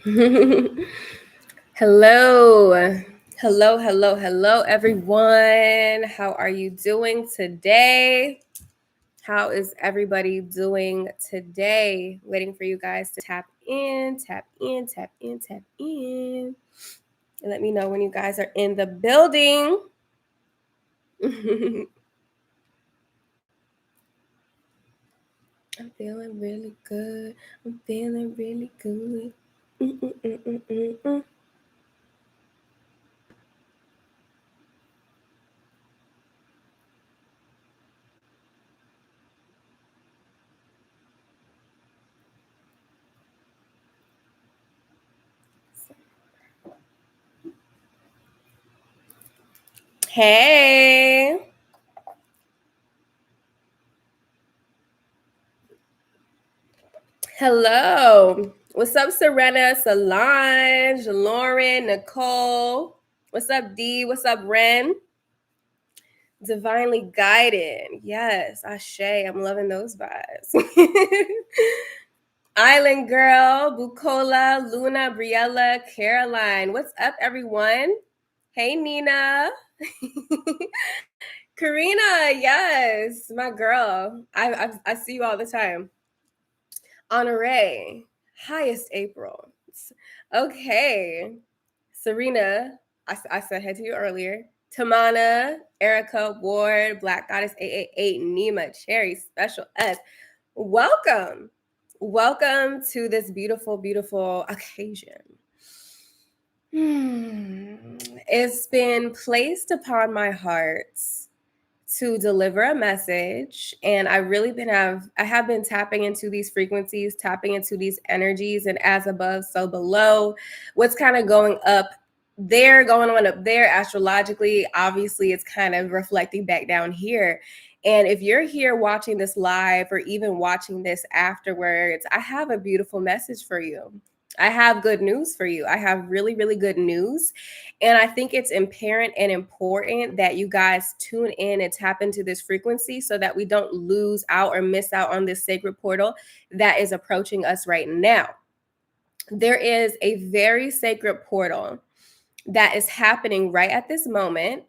Hello. Hello, everyone. How are you doing today? How is everybody doing today? Waiting for you guys to tap in. And let me know when you guys are in the building. I'm feeling really good. Mm-mm-mm-mm-mm-mm. Hey. Hello. What's up, Serena, Solange, Lauren, Nicole? What's up, D? What's up, Ren? Divinely guided. Yes, Ashe. I'm loving those vibes. Island Girl, Bukola, Luna, Briella, Caroline. What's up, everyone? Hey, Nina. Karina, yes, my girl. I see you all the time. Honore, highest April. Okay. Serena, I said hey to you earlier. Tamana, Erica, Ward, Black Goddess 888, Nima, Cherry, Special S. Welcome. Welcome to this beautiful, beautiful occasion. It's been placed upon my heart to deliver a message, and I have been tapping into these frequencies, tapping into these energies, and as above so below, what's kind of going up there, going on up there astrologically, obviously it's kind of reflecting back down here. And if you're here watching this live or even watching this afterwards, I have a beautiful message for you. I have good news for you. I have really, really good news. And I think it's imperative and important that you guys tune in and tap into this frequency so that we don't lose out or miss out on this sacred portal that is approaching us right now. There is a very sacred portal that is happening right at this moment,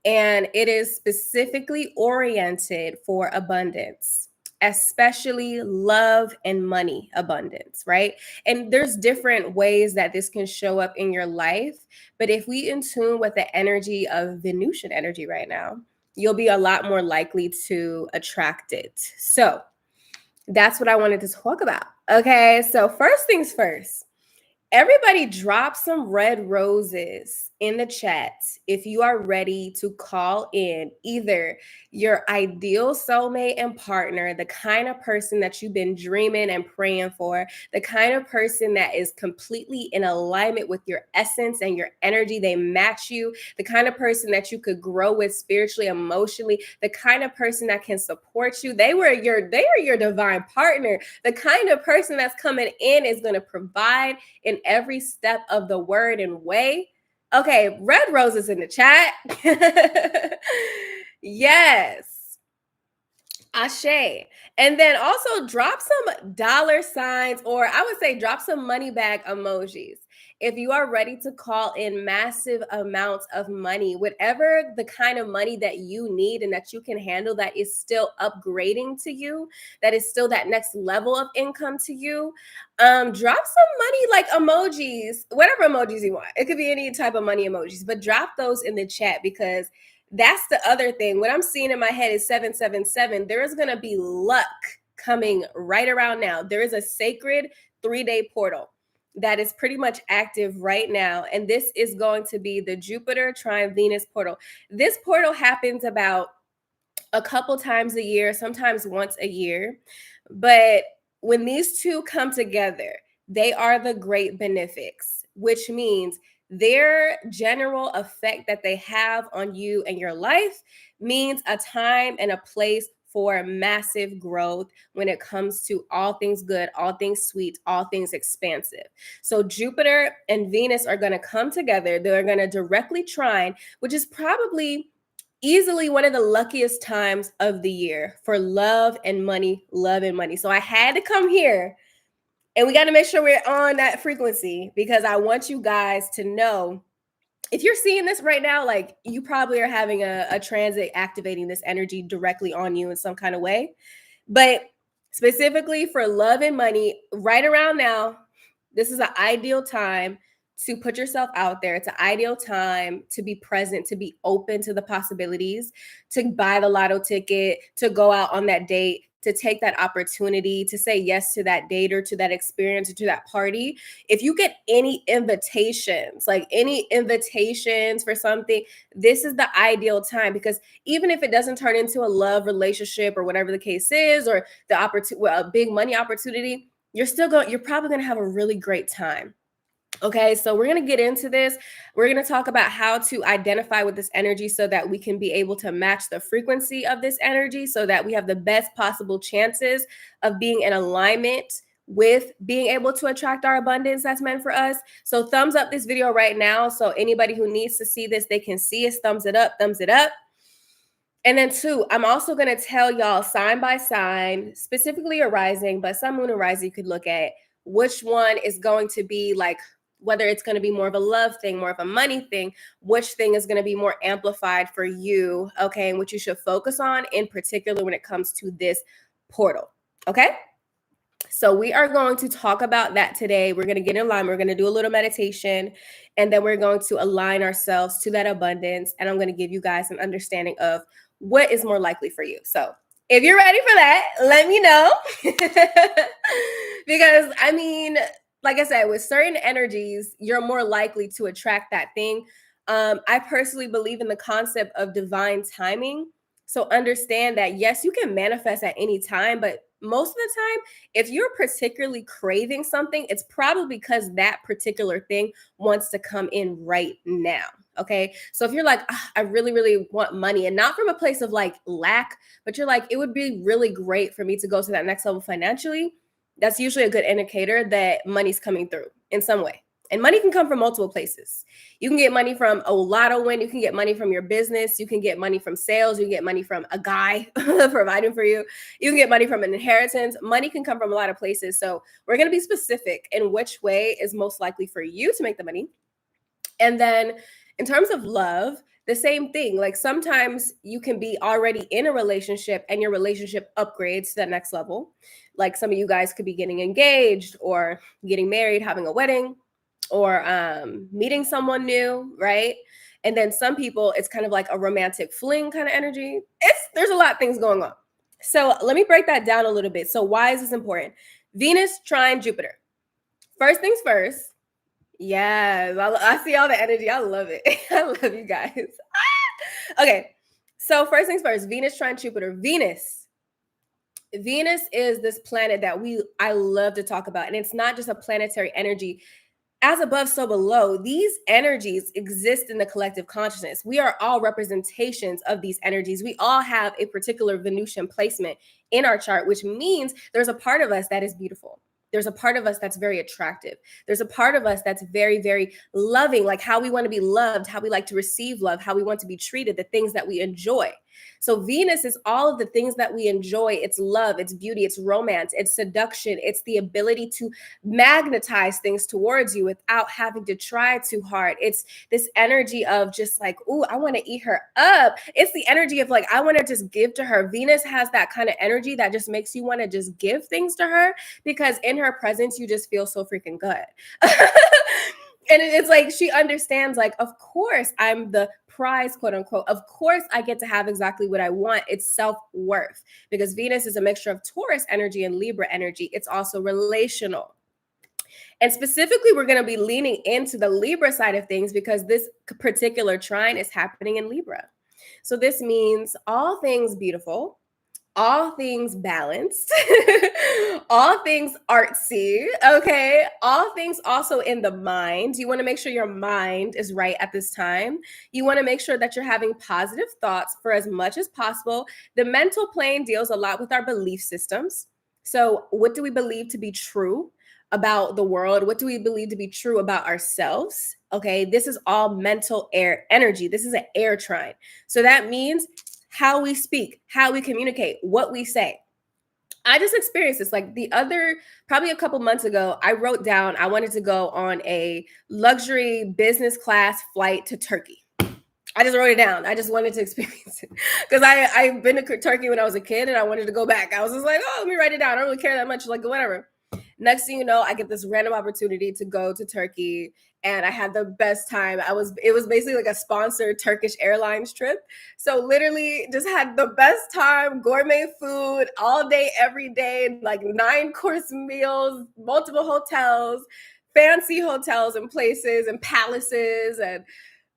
and it is specifically oriented for abundance, especially love and money abundance, right? And there's different ways that this can show up in your life, but if we in tune with the energy of Venusian energy right now, you'll be a lot more likely to attract it. So that's what I wanted to talk about. Okay, so first things first, everybody drop some red roses in the chat if you are ready to call in either your ideal soulmate and partner, the kind of person that you've been dreaming and praying for, the kind of person that is completely in alignment with your essence and your energy. They match you, the kind of person that you could grow with spiritually, emotionally, the kind of person that can support you. They are your divine partner. The kind of person that's coming in is going to provide in every step of the word and way. Okay, red roses in the chat. Yes. Ashe. And then also drop some dollar signs, or I would say drop some money bag emojis. If you are ready to call in massive amounts of money, whatever the kind of money that you need and that you can handle, that is still upgrading to you, that is still that next level of income to you, drop some money like emojis, whatever emojis you want. It could be any type of money emojis, but drop those in the chat because that's the other thing. What I'm seeing in my head is 777. There is going to be luck coming right around now. There is a sacred 3-day portal that is pretty much active right now. And this is going to be the Jupiter trine Venus portal. This portal happens about a couple times a year, sometimes once a year. But when these two come together, they are the great benefics, which means their general effect that they have on you and your life means a time and a place for massive growth when it comes to all things good, all things sweet, all things expansive. So Jupiter and Venus are going to come together. They're going to directly trine, which is probably easily one of the luckiest times of the year for love and money, love and money. So I had to come here And we got to make sure we're on that frequency, because I want you guys to know, if you're seeing this right now, like, you probably are having a transit activating this energy directly on you in some kind of way. But specifically for love and money, right around now, this is an ideal time to put yourself out there. It's an ideal time to be present, to be open to the possibilities, to buy the lotto ticket, to go out on that date, to take that opportunity, to say yes to that date or to that experience or to that party. If you get any invitations, like any invitations for something, this is the ideal time, because even if it doesn't turn into a love relationship or whatever the case is, or the opportunity, a big money opportunity, you're probably going to have a really great time. Okay, so we're going to get into this. We're going to talk about how to identify with this energy so that we can be able to match the frequency of this energy, so that we have the best possible chances of being in alignment with being able to attract our abundance that's meant for us. So thumbs up this video right now. So anybody who needs to see this, they can see us. Thumbs it up, thumbs it up. And then 2, I'm also going to tell y'all sign by sign, specifically a rising, but sun, moon, and rising, you could look at which one is going to be like, whether it's going to be more of a love thing, more of a money thing, which thing is going to be more amplified for you, okay, and what you should focus on in particular when it comes to this portal, okay? So we are going to talk about that today. We're going to get in line. We're going to do a little meditation, and then we're going to align ourselves to that abundance. And I'm going to give you guys an understanding of what is more likely for you. So if you're ready for that, let me know. Because I mean, like I said, with certain energies, you're more likely to attract that thing. I personally believe in the concept of divine timing. So understand that, yes, you can manifest at any time, but most of the time, if you're particularly craving something, it's probably because that particular thing wants to come in right now. Okay. So if you're like, I really, really want money, and not from a place of like lack, but you're like, it would be really great for me to go to that next level financially, that's usually a good indicator that money's coming through in some way. And money can come from multiple places. You can get money from a lotto win. You can get money from your business. You can get money from sales. You can get money from a guy providing for you. You can get money from an inheritance. Money can come from a lot of places. So we're going to be specific in which way is most likely for you to make the money. And then in terms of love, the same thing. Like sometimes you can be already in a relationship and your relationship upgrades to that next level. Like some of you guys could be getting engaged or getting married, having a wedding, or meeting someone new, right? And then some people, it's kind of like a romantic fling kind of energy. There's a lot of things going on. So let me break that down a little bit. So why is this important? Venus trine Jupiter. First things first. Yes, I see all the energy. I love it. I love you guys. Okay, so first things first, Venus trine Jupiter. Venus is this planet that I love to talk about. And it's not just a planetary energy. As above, so below, these energies exist in the collective consciousness. We are all representations of these energies. We all have a particular Venusian placement in our chart, which means there's a part of us that is beautiful. There's a part of us that's very attractive. There's a part of us that's very, very loving, like how we want to be loved, how we like to receive love, how we want to be treated, the things that we enjoy. So Venus is all of the things that we enjoy. It's love, it's beauty, it's romance, it's seduction, it's the ability to magnetize things towards you without having to try too hard. It's this energy of just like, ooh, I want to eat her up. It's the energy of like, I want to just give to her. Venus has that kind of energy that just makes you want to just give things to her, because in her presence, you just feel so freaking good. And it's like, she understands, like, of course, I'm the prize, quote unquote. Of course, I get to have exactly what I want. It's self-worth, because Venus is a mixture of Taurus energy and Libra energy. It's also relational. And specifically, we're going to be leaning into the Libra side of things because this particular trine is happening in Libra. So this means all things beautiful, all things balanced, all things artsy, okay? All things also in the mind. You want to make sure your mind is right at this time. You want to make sure that you're having positive thoughts for as much as possible. The mental plane deals a lot with our belief systems. So what do we believe to be true about the world? What do we believe to be true about ourselves? Okay, this is all mental air energy. This is an air trine. So that means how we speak, how we communicate, what we say. I just experienced this like probably a couple months ago. I wrote down I wanted to go on a luxury business class flight to Turkey. I just wrote it down. I just wanted to experience it because I've been to Turkey when I was a kid and I wanted to go back. I was just like, oh, let me write it down. I don't really care that much. Like, whatever. Next thing you know, I get this random opportunity to go to Turkey and I had the best time. It was basically like a sponsored Turkish Airlines trip. So literally just had the best time, gourmet food all day, every day, like 9-course meals, multiple hotels, fancy hotels and places and palaces, and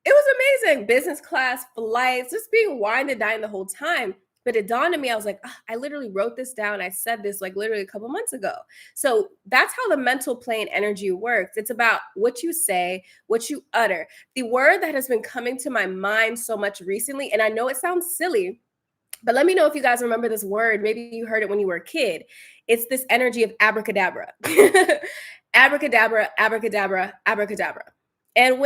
it was amazing. Business class flights, just being wine and dine the whole time. But it dawned on me, I was like, I literally wrote this down. I said this like literally a couple months ago. So that's how the mental plane energy works. It's about what you say, what you utter. The word that has been coming to my mind so much recently, and I know it sounds silly, but let me know if you guys remember this word. Maybe you heard it when you were a kid. It's this energy of abracadabra. Abracadabra, abracadabra, abracadabra. And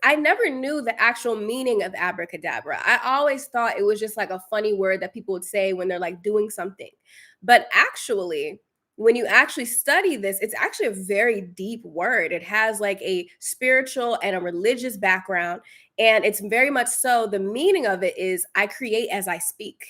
I never knew the actual meaning of abracadabra. I always thought it was just like a funny word that people would say when they're like doing something. But actually, when you actually study this, it's actually a very deep word. It has like a spiritual and a religious background. And it's very much so the meaning of it is I create as I speak.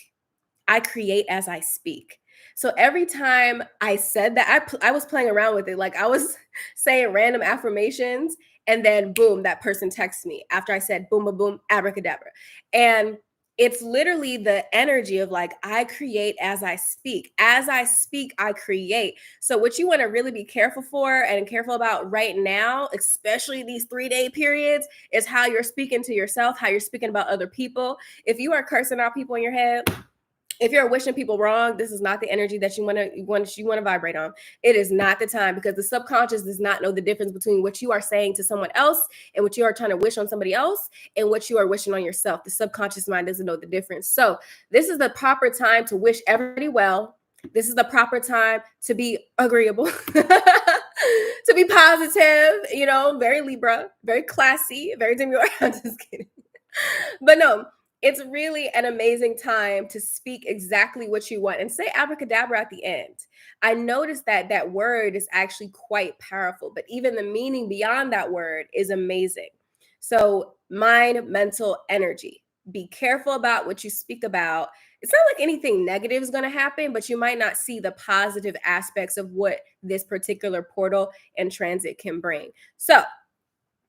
I create as I speak. So every time I said that, I was playing around with it. Like I was saying random affirmations, and then boom, that person texts me after I said boom, boom, boom, abracadabra. And it's literally the energy of like, I create as I speak. As I speak, I create. So, what you want to really be careful for and careful about right now, especially these 3-day periods, is how you're speaking to yourself, how you're speaking about other people. If you are cursing out people in your head, if you're wishing people wrong, this is not the energy that you want to vibrate on. It is not the time, because the subconscious does not know the difference between what you are saying to someone else and what you are trying to wish on somebody else and what you are wishing on yourself. The subconscious mind doesn't know the difference. So this is the proper time to wish everybody well. This is the proper time to be agreeable, to be positive, very Libra, very classy, very demure. I'm just kidding. But no, it's really an amazing time to speak exactly what you want and say abracadabra at the end. I noticed that that word is actually quite powerful, but even the meaning beyond that word is amazing. So, mind, mental, energy. Be careful about what you speak about. It's not like anything negative is going to happen, but you might not see the positive aspects of what this particular portal and transit can bring. So,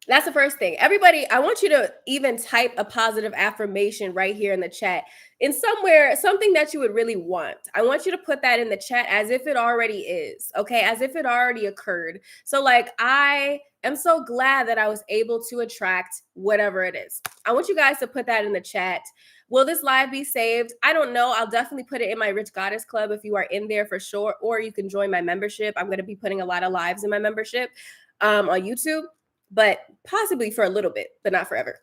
that's the first thing. Everybody, I want you to even type a positive affirmation right here in the chat. In somewhere, something that you would really want. I want you to put that in the chat as if it already is, okay? As if it already occurred. So like, I am so glad that I was able to attract whatever it is. I want you guys to put that in the chat. Will this live be saved? I don't know. I'll definitely put it in my Rich Goddess Club if you are in there for sure, or you can join my membership. I'm going to be putting a lot of lives in my membership on YouTube, but possibly for a little bit, but not forever.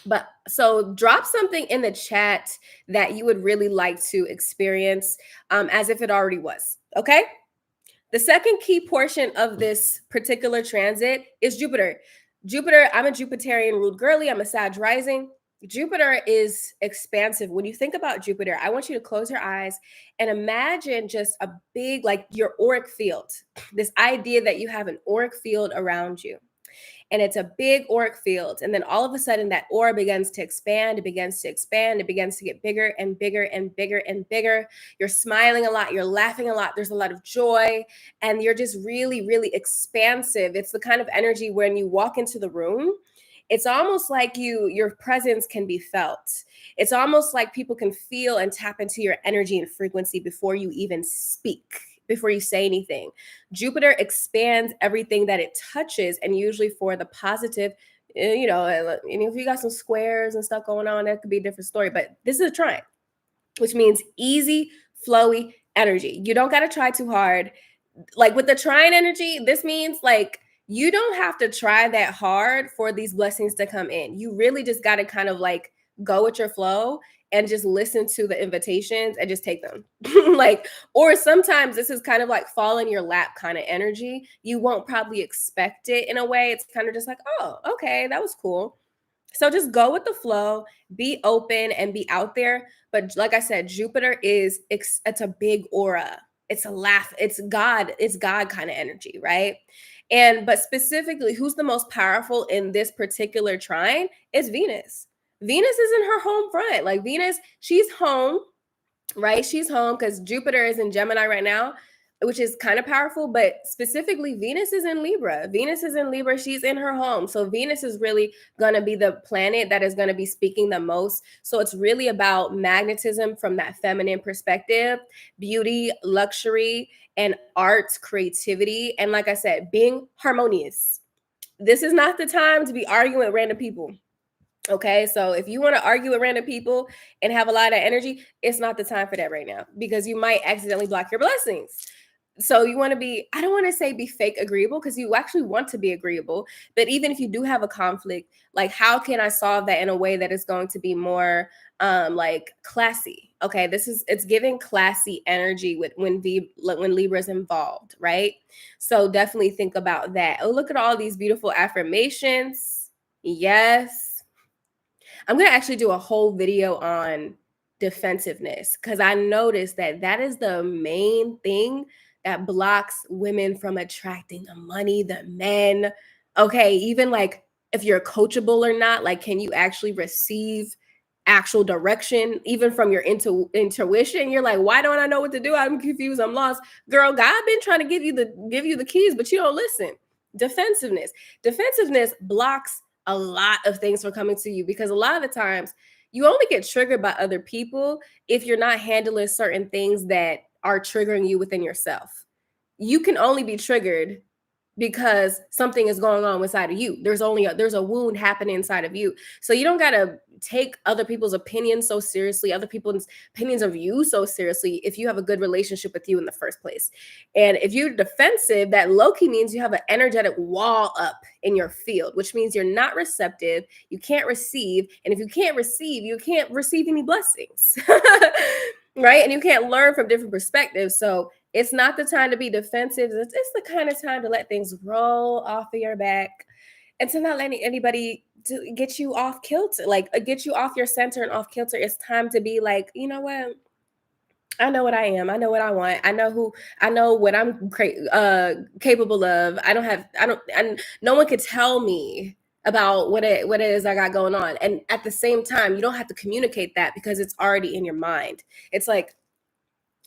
But so drop something in the chat that you would really like to experience as if it already was. Okay. The second key portion of this particular transit is Jupiter. Jupiter, I'm a Jupiterian ruled girly. I'm a Sag rising. Jupiter is expansive. When you think about Jupiter, I want you to close your eyes and imagine just a big, like your auric field, this idea that you have an auric field around you. And it's a big auric field. And then all of a sudden that aura begins to expand. It begins to expand. It begins to get bigger and bigger and bigger and bigger. You're smiling a lot. You're laughing a lot. There's a lot of joy. And you're just really, really expansive. It's the kind of energy when you walk into the room, it's almost like your presence can be felt. It's almost like people can feel and tap into your energy and frequency before you even speak, before you say anything. Jupiter expands everything that it touches, and usually for the positive, and if you got some squares and stuff going on, that could be a different story. But this is a trine, which means easy, flowy energy. You don't got to try too hard. Like with the trine energy, this means like you don't have to try that hard for these blessings to come in. You really just got to kind of like go with your flow and just listen to the invitations and just take them. Or sometimes this is kind of like fall in your lap kind of energy. You won't probably expect it in a way. It's kind of just like, oh, okay, that was cool. So just go with the flow, be open and be out there. But like I said, Jupiter it's a big aura. It's a laugh. It's God kind of energy, right? But specifically, who's the most powerful in this particular trine? It's Venus. Venus is in her home front. Like Venus, she's home, right? She's home because Jupiter is in Gemini right now, which is kind of powerful. But specifically, Venus is in Libra. Venus is in Libra. She's in her home. So Venus is really going to be the planet that is going to be speaking the most. So it's really about magnetism from that feminine perspective, beauty, luxury, and art, creativity. And like I said, being harmonious. This is not the time to be arguing with random people. Okay, so if you want to argue with random people and have a lot of energy, it's not the time for that right now because you might accidentally block your blessings. So you want to be, I don't want to say be fake agreeable because you actually want to be agreeable. But even if you do have a conflict, like how can I solve that in a way that is going to be more like classy? Okay, it's giving classy energy when Libra's involved, right? So definitely think about that. Oh, look at all these beautiful affirmations. Yes. I'm going to actually do a whole video on defensiveness because I noticed that is the main thing that blocks women from attracting the money, the men. Okay, even like if you're coachable or not, like can you actually receive actual direction even from your intuition? You're like, why don't I know what to do? I'm confused, I'm lost. Girl, God been trying to give you the keys, but you don't listen. Defensiveness blocks a lot of things from coming to you because a lot of the times you only get triggered by other people if you're not handling certain things that are triggering you within yourself. You can only be triggered because something is going on inside of you. There's a wound happening inside of you. So you don't got to take other people's opinions so seriously, other people's opinions of you so seriously if you have a good relationship with you in the first place. And if you're defensive, that low-key means you have an energetic wall up in your field, which means you're not receptive, you can't receive, and if you can't receive, you can't receive any blessings. Right? And you can't learn from different perspectives. So it's not the time to be defensive. It's the kind of time to let things roll off of your back and to not let anybody to get you off kilter, like get you off your center and off kilter. It's time to be like, you know what? I know what I am. I know what I want. I know what I'm capable of. And no one could tell me about what it is I got going on. And at the same time, you don't have to communicate that because it's already in your mind. It's like,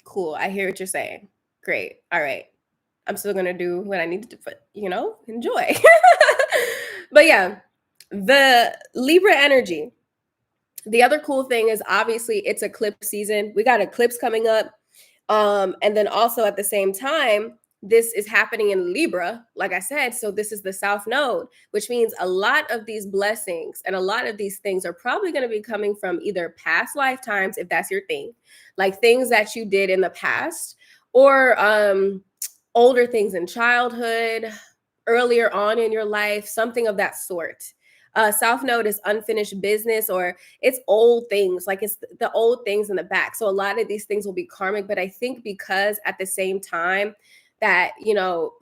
cool, I hear what you're saying. Great. All right. I'm still gonna do what I need to do, but enjoy. But yeah, the Libra energy. The other cool thing is obviously it's eclipse season. We got eclipse coming up. And then also at the same time, this is happening in Libra, like I said. So this is the South Node, which means a lot of these blessings and a lot of these things are probably going to be coming from either past lifetimes, if that's your thing, like things that you did in the past, or older things in childhood, earlier on in your life, something of that sort. South Node is unfinished business, or it's old things, like it's the old things in the back. So a lot of these things will be karmic, but I think because at the same time that,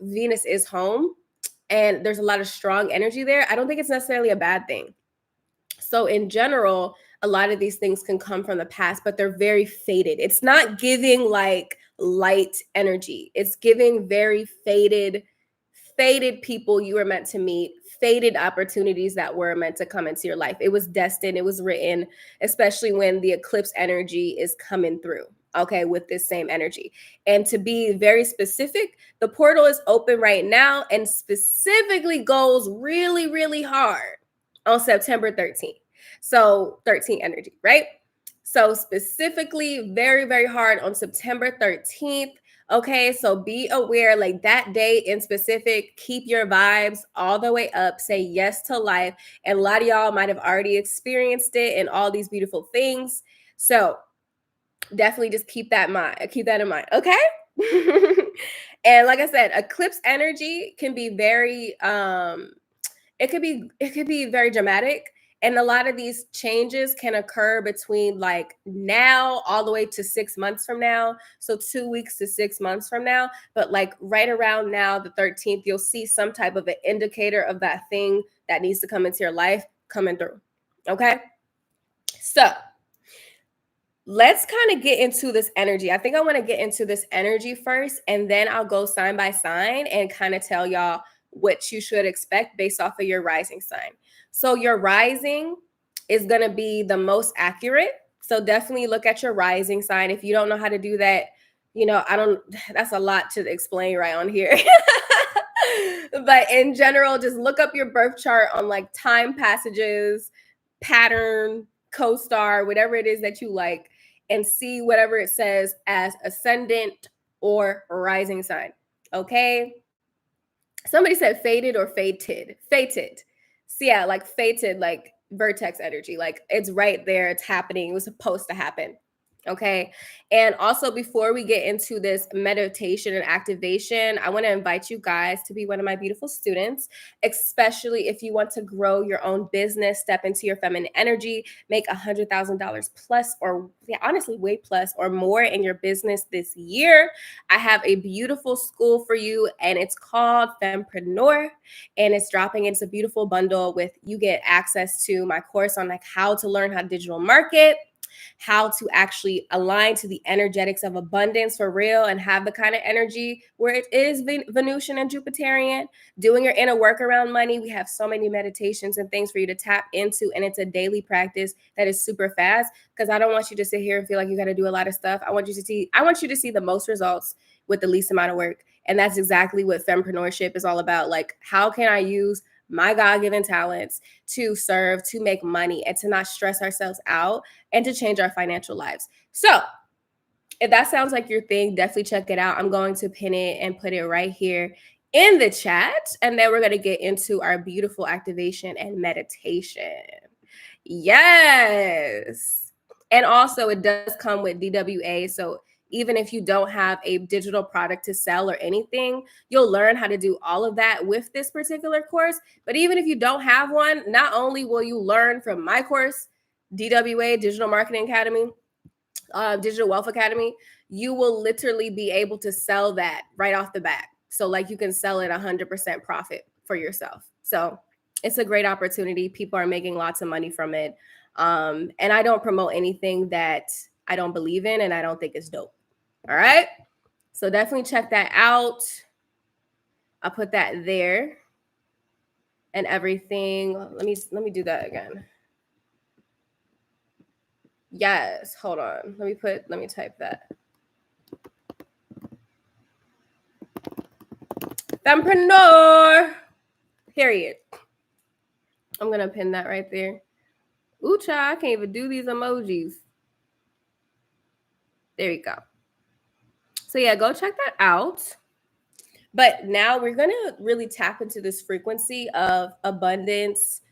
Venus is home and there's a lot of strong energy there, I don't think it's necessarily a bad thing. So in general, a lot of these things can come from the past, but they're very faded. It's not giving like light energy. It's giving very faded people you were meant to meet, faded opportunities that were meant to come into your life. It was destined, it was written, especially when the eclipse energy is coming through, okay, with this same energy. And to be very specific, the portal is open right now and specifically goes really, really hard on September 13th. So 13 energy, right? So specifically very, very hard on September 13th. Okay, so be aware, like that day in specific, keep your vibes all the way up, say yes to life. And a lot of y'all might have already experienced it and all these beautiful things. So definitely just keep that in mind, okay? And like I said, eclipse energy can be very it could be very dramatic. And a lot of these changes can occur between like now all the way to 6 months from now. So 2 weeks to 6 months from now. But like right around now, the 13th, you'll see some type of an indicator of that thing that needs to come into your life coming through. Okay. So let's kind of get into this energy. I think I want to get into this energy first, and then I'll go sign by sign and kind of tell y'all what you should expect based off of your rising sign. So, your rising is going to be the most accurate. So, definitely look at your rising sign. If you don't know how to do that, that's a lot to explain right on here. But in general, just look up your birth chart on like time passages, pattern, co-star, whatever it is that you like, and see whatever it says as ascendant or rising sign. Okay. Somebody said faded or fated. Fated. So yeah, like fated, like vertex energy. Like it's right there. It's happening. It was supposed to happen. Okay. And also, before we get into this meditation and activation, I want to invite you guys to be one of my beautiful students, especially if you want to grow your own business, step into your feminine energy, make $100,000 plus, or yeah, honestly, way plus or more in your business this year. I have a beautiful school for you, and it's called Fempreneur, and it's dropping. It's a beautiful bundle with you get access to my course on like how to learn how to digital market, how to actually align to the energetics of abundance for real and have the kind of energy where it is Venusian and Jupiterian, doing your inner work around money. We have so many meditations and things for you to tap into, and it's a daily practice that is super fast, because I don't want you to sit here and feel like you got to do a lot of stuff. I want you to see the most results with the least amount of work. And that's exactly what fempreneurship is all about. Like, how can I use my God-given talents to serve, to make money, and to not stress ourselves out, and to change our financial lives? So if that sounds like your thing, definitely check it out. I'm going to pin it and put it right here in the chat. And then we're going to get into our beautiful activation and meditation. Yes. And also, it does come with DWA. So even if you don't have a digital product to sell or anything, you'll learn how to do all of that with this particular course. But even if you don't have one, not only will you learn from my course, DWA, Digital Marketing Academy, Digital Wealth Academy, you will literally be able to sell that right off the bat. So like you can sell it 100% profit for yourself. So it's a great opportunity. People are making lots of money from it. And I don't promote anything that I don't believe in and I don't think is dope. All right. So definitely check that out. I'll put that there and everything. Let me do that again. Yes, hold on. Let me type that. Fempreneur. Period. I'm gonna pin that right there. Ooh, child, I can't even do these emojis. There you go. So yeah, go check that out. But now we're gonna really tap into this frequency of abundance,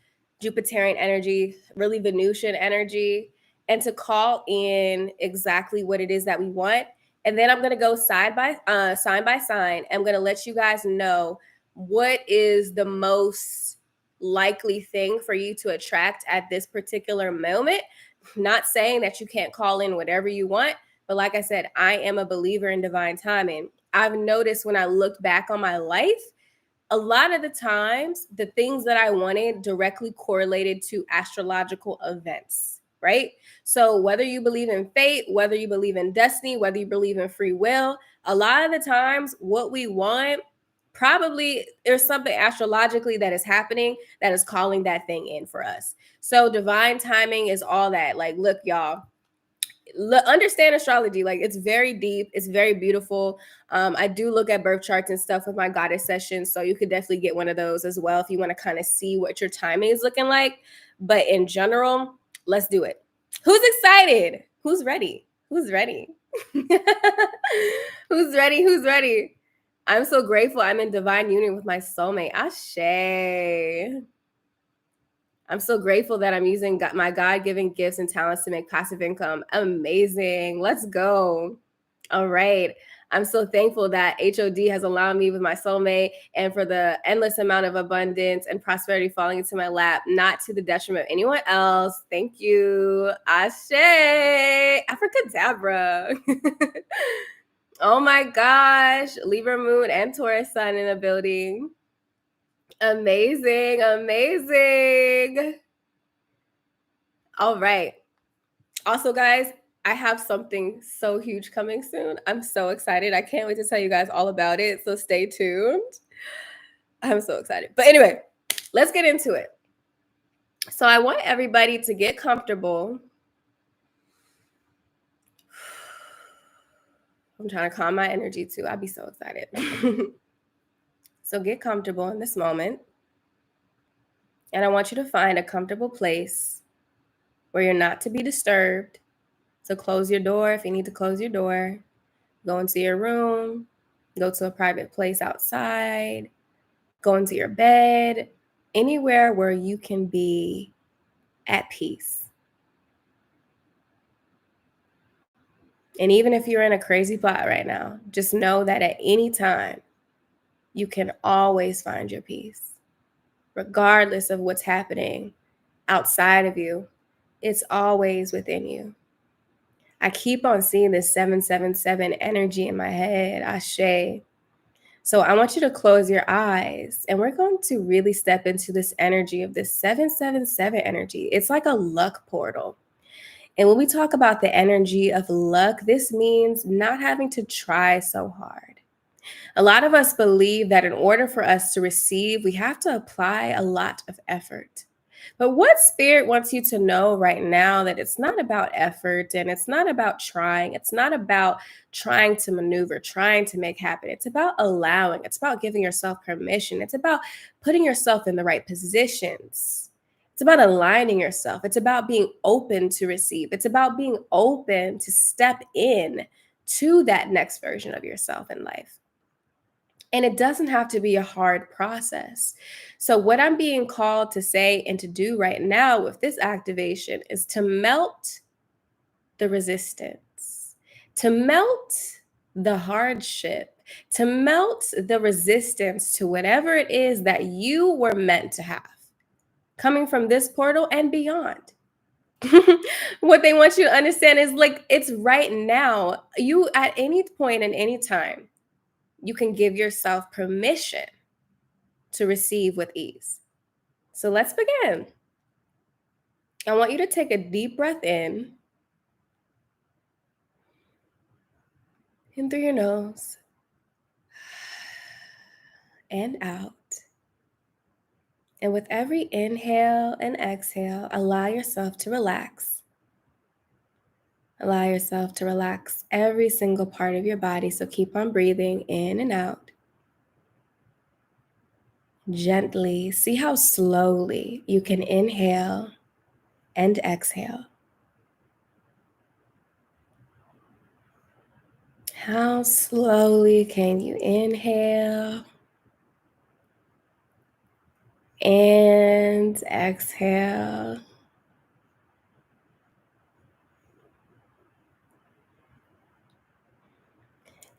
Jupiterian energy, really Venusian energy, and to call in exactly what it is that we want. And then I'm gonna go sign by sign. I'm gonna let you guys know what is the most likely thing for you to attract at this particular moment. Not saying that you can't call in whatever you want, but like I said, I am a believer in divine timing. I've noticed when I look back on my life, a lot of the times, the things that I wanted directly correlated to astrological events, right? So, whether you believe in fate, whether you believe in destiny, whether you believe in free will, a lot of the times, what we want, probably there's something astrologically that is happening that is calling that thing in for us. So, divine timing is all that. Like, look, y'all, understand astrology. Like, it's very deep, it's very beautiful. I do look at birth charts and stuff with my goddess sessions, so you could definitely get one of those as well if you want to kind of see what your timing is looking like. But in general, let's do it. Who's excited? Who's ready? Who's ready? Who's ready? I'm so grateful I'm in divine union with my soulmate. Ashe. I'm so grateful that I'm using my God-given gifts and talents to make passive income. Amazing. Let's go. All right. I'm so thankful that HOD has allowed me with my soulmate and for the endless amount of abundance and prosperity falling into my lap, not to the detriment of anyone else. Thank you. Ashe. Abracadabra. Oh my gosh. Libra moon and Taurus sun in the building. Amazing. All right. Also, guys, I have something so huge coming soon. I'm so excited. I can't wait to tell you guys all about it. So stay tuned. I'm so excited. But anyway, let's get into it. So I want everybody to get comfortable. I'm trying to calm my energy too. I'd be so excited. So get comfortable in this moment. And I want you to find a comfortable place where you're not to be disturbed. So close your door if you need to close your door. Go into your room. Go to a private place outside. Go into your bed. Anywhere where you can be at peace. And even if you're in a crazy spot right now, just know that at any time, you can always find your peace. Regardless of what's happening outside of you, it's always within you. I keep on seeing this 777 energy in my head, Ashe. So I want you to close your eyes and we're going to really step into this energy of this 777 energy. It's like a luck portal. And when we talk about the energy of luck, this means not having to try so hard. A lot of us believe that in order for us to receive, we have to apply a lot of effort. But what Spirit wants you to know right now that it's not about effort and it's not about trying. It's not about trying to maneuver, trying to make happen. It's about allowing. It's about giving yourself permission. It's about putting yourself in the right positions. It's about aligning yourself. It's about being open to receive. It's about being open to step in to that next version of yourself in life. And it doesn't have to be a hard process. So, what I'm being called to say and to do right now with this activation is to melt the resistance, to melt the hardship, to melt the resistance to whatever it is that you were meant to have coming from this portal and beyond. What they want you to understand is like it's right now. You, at any point and any time, you can give yourself permission to receive with ease. So let's begin. I want you to take a deep breath in through your nose and out. And with every inhale and exhale, allow yourself to relax. Allow yourself to relax every single part of your body. So keep on breathing in and out. Gently, see how slowly you can inhale and exhale. How slowly can you inhale and exhale?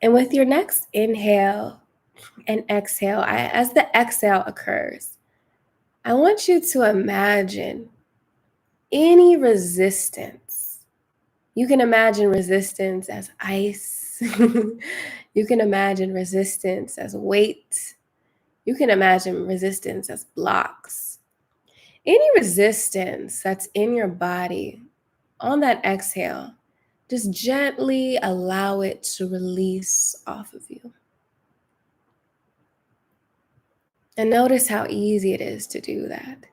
And with your next inhale and exhale, as the exhale occurs, I want you to imagine any resistance. You can imagine resistance as ice. You can imagine resistance as weight. You can imagine resistance as blocks. Any resistance that's in your body on that exhale, just gently allow it to release off of you. And notice how easy it is to do that.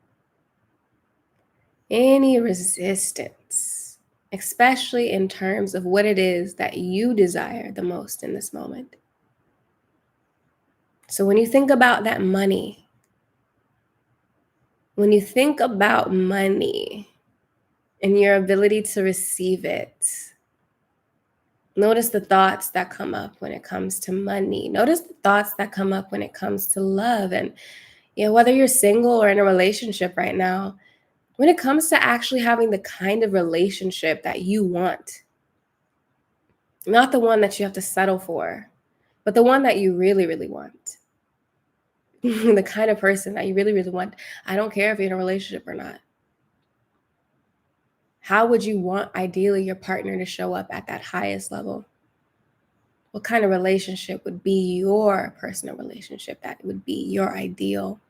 Any resistance, especially in terms of what it is that you desire the most in this moment. So when you think about that money, when you think about money and your ability to receive it, notice the thoughts that come up when it comes to money. Notice the thoughts that come up when it comes to love. And whether you're single or in a relationship right now, when it comes to actually having the kind of relationship that you want, not the one that you have to settle for, but the one that you really, really want. The kind of person that you really, really want. I don't care if you're in a relationship or not. How would you want, ideally, your partner to show up at that highest level? What kind of relationship would be your personal relationship that would be your ideal?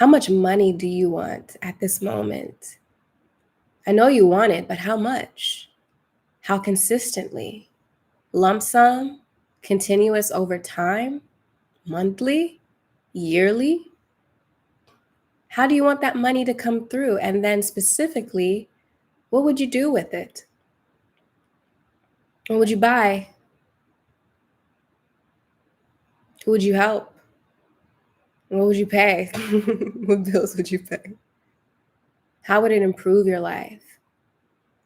How much money do you want at this moment? I know you want it, but how much? How consistently? Lump sum? Continuous over time? Monthly? Yearly? How do you want that money to come through? And then specifically, what would you do with it? What would you buy? Who would you help? What would you pay? What bills would you pay? How would it improve your life?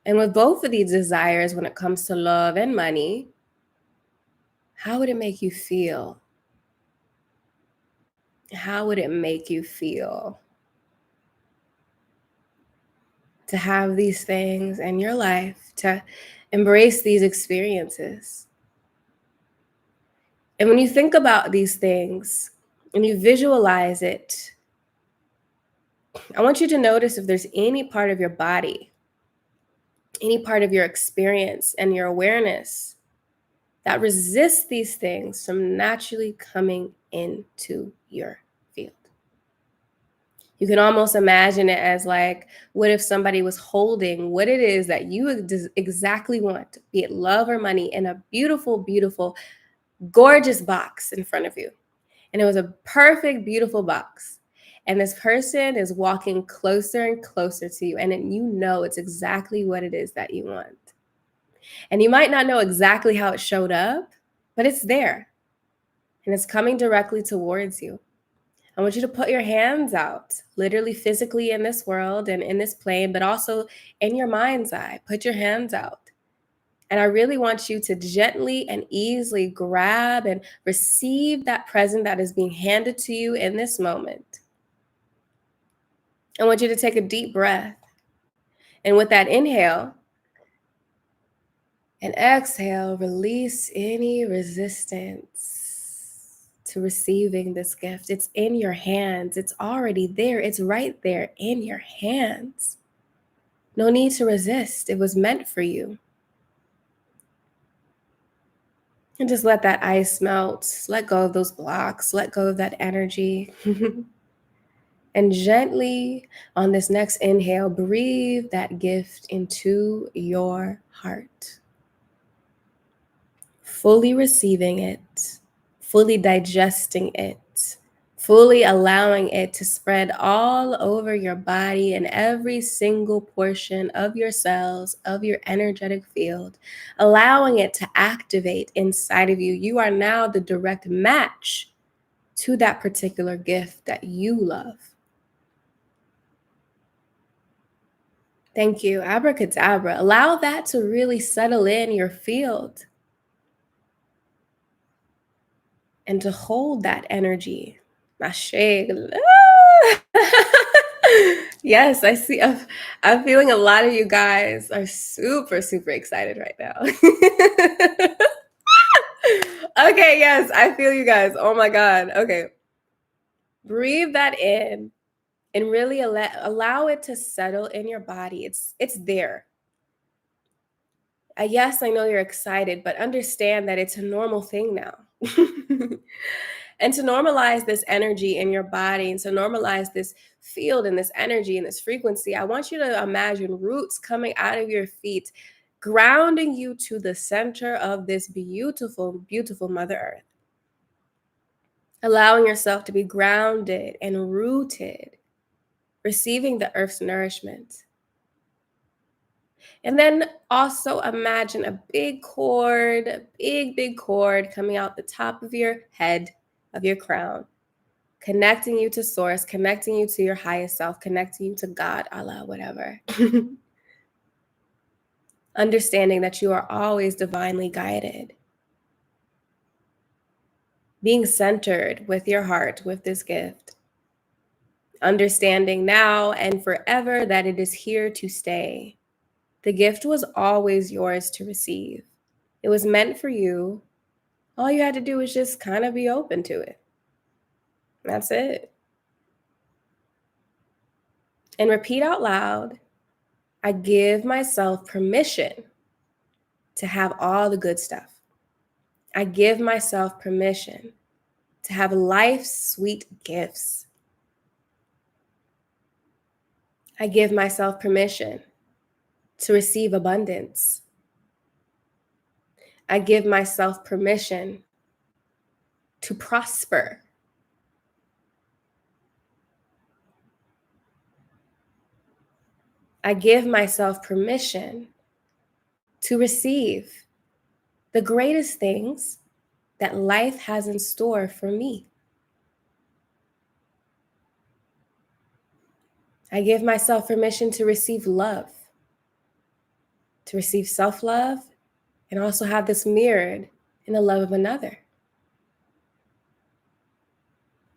And with both of these desires, when it comes to love and money, how would it make you feel? How would it make you feel to have these things in your life, to embrace these experiences? And when you think about these things and you visualize it, I want you to notice if there's any part of your body, any part of your experience and your awareness that resists these things from naturally coming into your field. You can almost imagine it as like, what if somebody was holding what it is that you exactly want, be it love or money, in a beautiful, beautiful, gorgeous box in front of you. And it was a perfect, beautiful box. And this person is walking closer and closer to you. And you know it's exactly what it is that you want. And you might not know exactly how it showed up, but it's there. And it's coming directly towards you. I want you to put your hands out, literally physically in this world and in this plane, but also in your mind's eye. Put your hands out. And I really want you to gently and easily grab and receive that present that is being handed to you in this moment. I want you to take a deep breath. And with that inhale and exhale, release any resistance to receiving this gift. It's in your hands. It's already there. It's right there in your hands. No need to resist. It was meant for you. And just let that ice melt. Let go of those blocks. Let go of that energy. And gently, on this next inhale, breathe that gift into your heart. Fully receiving it, fully digesting it, fully allowing it to spread all over your body and every single portion of your cells, of your energetic field, allowing it to activate inside of you. You are now the direct match to that particular gift that you love. Thank you. Abracadabra. Allow that to really settle in your field and to hold that energy. Yes, I see. I'm feeling a lot of you guys are super, super excited right now. Okay, yes, I feel you guys. Oh my God. Okay. Breathe that in and really allow it to settle in your body. It's there. Yes, I know you're excited, but understand that it's a normal thing now. And to normalize this energy in your body and to normalize this field and this energy and this frequency, I want you to imagine roots coming out of your feet, grounding you to the center of this beautiful, beautiful Mother Earth. Allowing yourself to be grounded and rooted, receiving the earth's nourishment. And then also imagine a big cord, a big cord coming out the top of your head, of your crown, connecting you to source, connecting you to your highest self, connecting you to God, Allah, whatever. Understanding that you are always divinely guided. Being centered with your heart, with this gift. Understanding now and forever that it is here to stay. The gift was always yours to receive. It was meant for you. All you had to do was just kind of be open to it. That's it. And repeat out loud, I give myself permission to have all the good stuff. I give myself permission to have life's sweet gifts. I give myself permission to receive abundance. I give myself permission to prosper. I give myself permission to receive the greatest things that life has in store for me. I give myself permission to receive love, to receive self-love, and also have this mirrored in the love of another.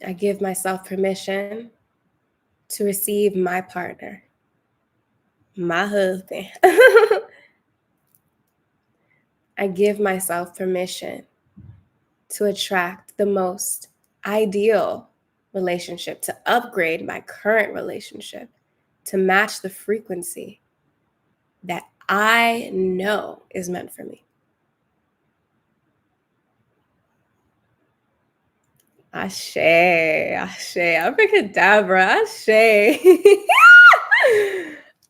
I give myself permission to receive my partner, my husband. I give myself permission to attract the most ideal relationship, to upgrade my current relationship, to match the frequency that I know is meant for me. Ashe, ashe, abracadabra, ashe.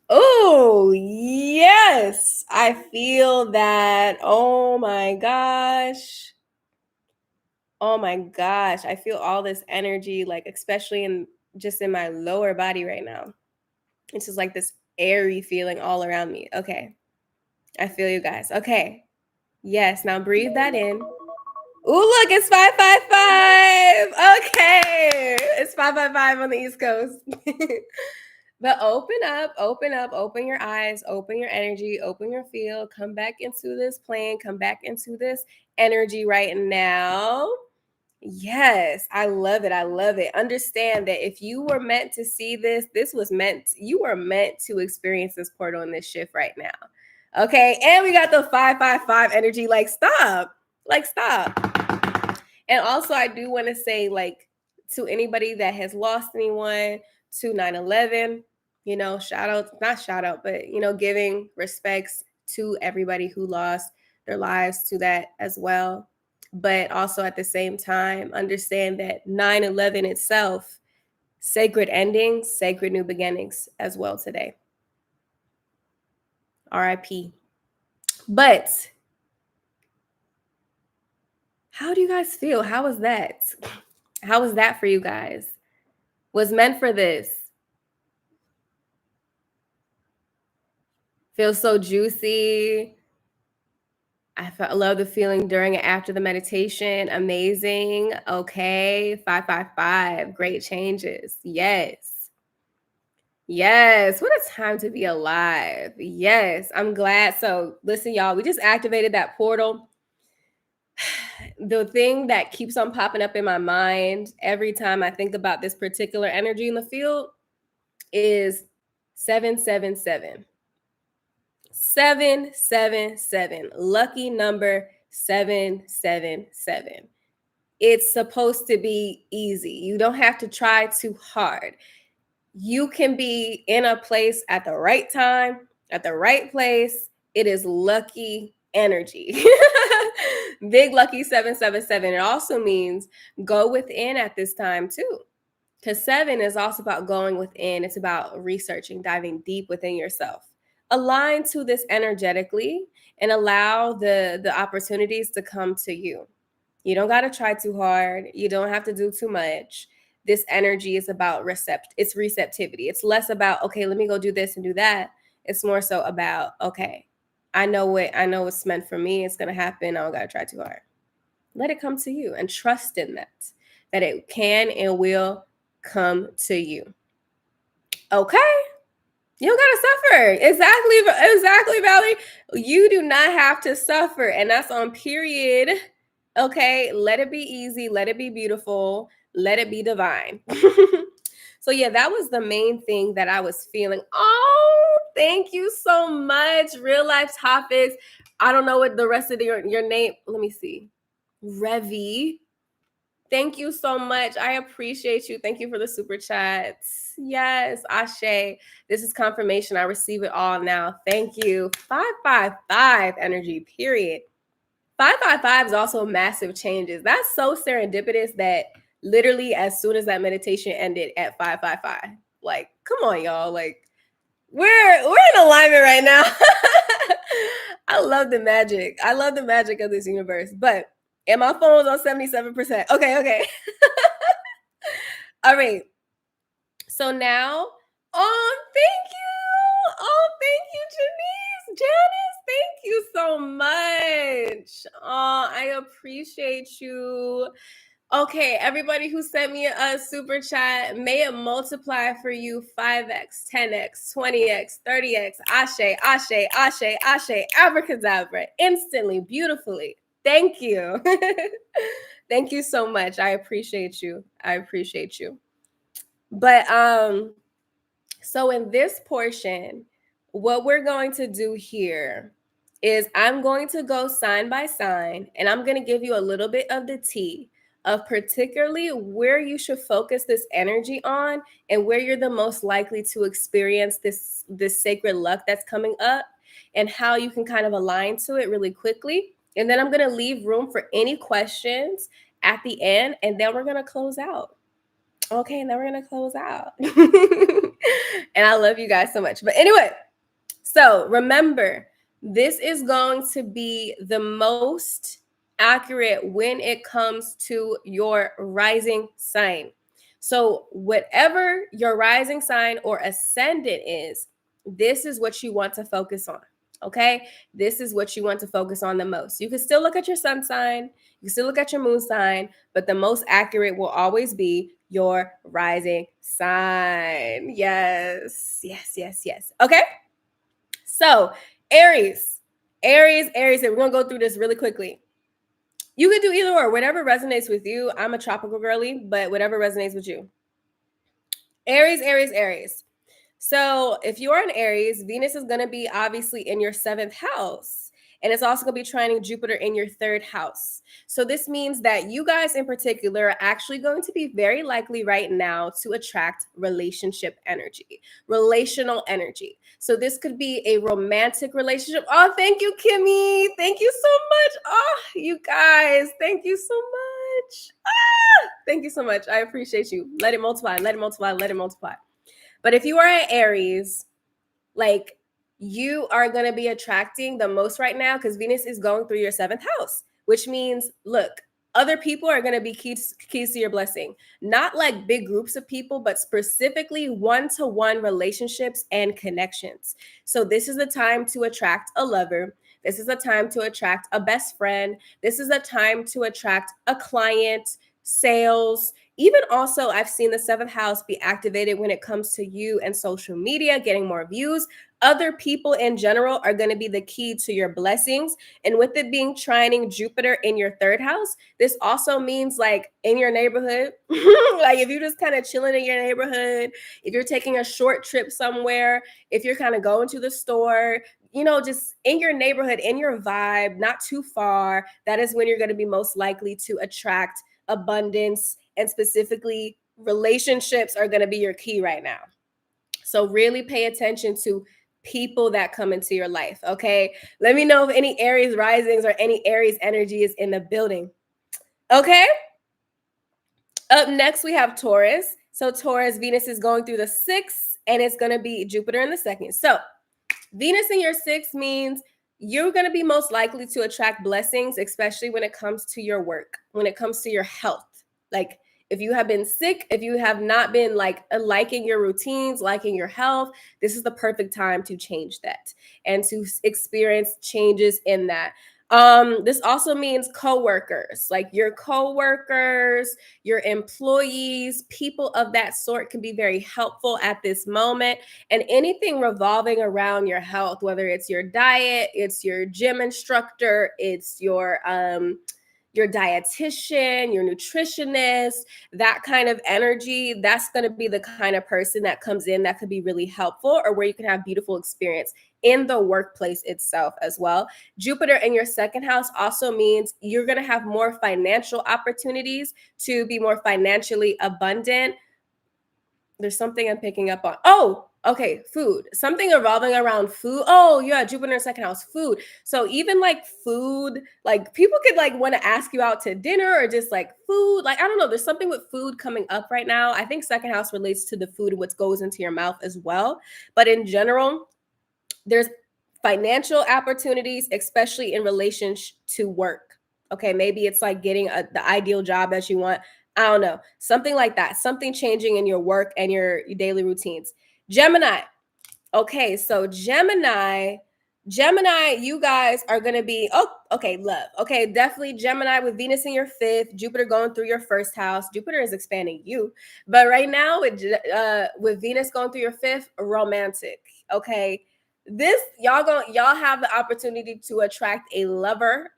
Oh, yes. I feel that. Oh my gosh. Oh my gosh. I feel all this energy, like, especially in just in my lower body right now. It's just like this airy feeling all around me. Okay. I feel you guys. Okay. Yes. Now breathe that in. Ooh, look, it's 555. Okay. It's 555 on the East Coast. But open up, open your eyes, open your energy, open your field, come back into this plane, come back into this energy right now. Yes, I love it. I love it. Understand that if you were meant to see this, you were meant to experience this portal and this shift right now. Okay. And we got the 555 energy. Like, stop. Like, stop. And also, I do want to say, like, to anybody that has lost anyone to 9/11, shout out, not shout out, but, giving respects to everybody who lost their lives to that as well. But also at the same time, understand that 9/11 itself, sacred endings, sacred new beginnings as well today. RIP. But how do you guys feel? How was that? How was that for you guys? Was meant for this? Feels so juicy. I love the feeling during and after the meditation. Amazing. Okay. 555. Great changes. Yes. Yes. What a time to be alive. Yes. I'm glad. So, listen, y'all, we just activated that portal. The thing that keeps on popping up in my mind every time I think about this particular energy in the field is 777. 777. Lucky number 777. It's supposed to be easy. You don't have to try too hard. You can be in a place at the right time, at the right place. It is lucky energy. Big lucky 777. It also means go within at this time too. Because 7 is also about going within. It's about researching, diving deep within yourself. Align to this energetically and allow the opportunities to come to you. You don't got to try too hard. You don't have to do too much. This energy is about it's receptivity. It's less about, okay, let me go do this and do that. It's more so about, okay, I know what's meant for me. It's going to happen. I don't got to try too hard. Let it come to you and trust in that it can and will come to you. Okay? You don't gotta suffer. Exactly, Valerie. You do not have to suffer, and that's on period. Okay, let it be easy, let it be beautiful, let it be divine. So yeah, that was the main thing that I was feeling. Oh, thank you so much. Real life topics. I don't know what the rest of your name. Let me see. Revi. Thank you so much. I appreciate you. Thank you for the super chats. Yes, Ashe. This is confirmation. I receive it all now. Thank you. 555 energy, period. 555 is also massive changes. That's so serendipitous that literally as soon as that meditation ended at 555, like, come on, y'all. Like, We're in alignment right now. I love the magic. I love the magic of this universe. But and my phone's on 77%. Okay. All right. So now, thank you. Thank you, Janice. Thank you so much. I appreciate you. Okay, everybody who sent me a super chat, may it multiply for you 5x, 10x, 20x, 30x. Ashe, ashe, ashe, ashe, abracadabra, instantly, beautifully. Thank you. Thank you so much. I appreciate you. I appreciate you. But so in this portion, what we're going to do here is I'm going to go sign by sign, and I'm going to give you a little bit of the tea of particularly where you should focus this energy on and where you're the most likely to experience this sacred luck that's coming up, and how you can kind of align to it really quickly. And then I'm going to leave room for any questions at the end, and then we're going to close out. Okay, now we're gonna close out. And I love you guys so much. But anyway, so remember, this is going to be the most accurate when it comes to your rising sign. So, whatever your rising sign or ascendant is, this is what you want to focus on. Okay, this is what you want to focus on the most. You can still look at your sun sign, you can still look at your moon sign, but the most accurate will always be your rising sign. Yes. Okay. So, Aries. And we're going to go through this really quickly. You could do either or, whatever resonates with you. I'm a tropical girly, but whatever resonates with you. Aries. So, if you are an Aries, Venus is going to be obviously in your 7th house. And it's also going to be trining Jupiter in your 3rd house. So this means that you guys in particular are actually going to be very likely right now to attract relationship energy, relational energy. So this could be a romantic relationship. Oh, thank you, Kimmy. Thank you so much. Oh, you guys, thank you so much. Thank you so much. I appreciate you. Let it multiply. But if you are an Aries, like, you are going to be attracting the most right now because Venus is going through your 7th house, which means, look, other people are going to be keys to your blessing. Not like big groups of people, but specifically one-to-one relationships and connections. So this is the time to attract a lover. This is a time to attract a best friend. This is a time to attract a client, sales. Even also, I've seen the 7th house be activated when it comes to you and social media, getting more views. Other people in general are going to be the key to your blessings. And with it being trining Jupiter in your 3rd house, this also means like in your neighborhood, like if you're just kind of chilling in your neighborhood, if you're taking a short trip somewhere, if you're kind of going to the store, just in your neighborhood, in your vibe, not too far, that is when you're going to be most likely to attract abundance, and specifically relationships are going to be your key right now. So really pay attention to people that come into your life. Okay, let me know if any Aries risings or any Aries energy is in the building. Okay, up next we have Taurus. So Taurus, Venus is going through the 6th, and it's going to be Jupiter in the 2nd. So Venus in your 6th means you're going to be most likely to attract blessings, especially when it comes to your work, when it comes to your health. Like, if you have been sick, if you have not been liking your routines, liking your health, this is the perfect time to change that and to experience changes in that. This also means coworkers, like your coworkers, your employees, people of that sort can be very helpful at this moment. And anything revolving around your health, whether it's your diet, it's your gym instructor, it's your dietitian, your nutritionist, that kind of energy, that's going to be the kind of person that comes in that could be really helpful, or where you can have beautiful experience in the workplace itself as well. Jupiter in your 2nd house also means you're going to have more financial opportunities to be more financially abundant. There's something I'm picking up on. Oh, Okay, food. Something revolving around food. Oh, yeah, Jupiter in second house, food. So even like food, like people could like want to ask you out to dinner or just like food. Like, I don't know, there's something with food coming up right now. I think second house relates to the food and what goes into your mouth as well. But in general, there's financial opportunities, especially in relation to work. Okay, maybe it's like getting the ideal job that you want. I don't know, something like that, something changing in your work and your daily routines. Gemini. Okay, so Gemini, you guys are going to be, oh, okay, love. Okay, definitely Gemini with Venus in your fifth, Jupiter going through your first house. Jupiter is expanding you. But right now with Venus going through your fifth, romantic. Okay. This y'all have the opportunity to attract a lover.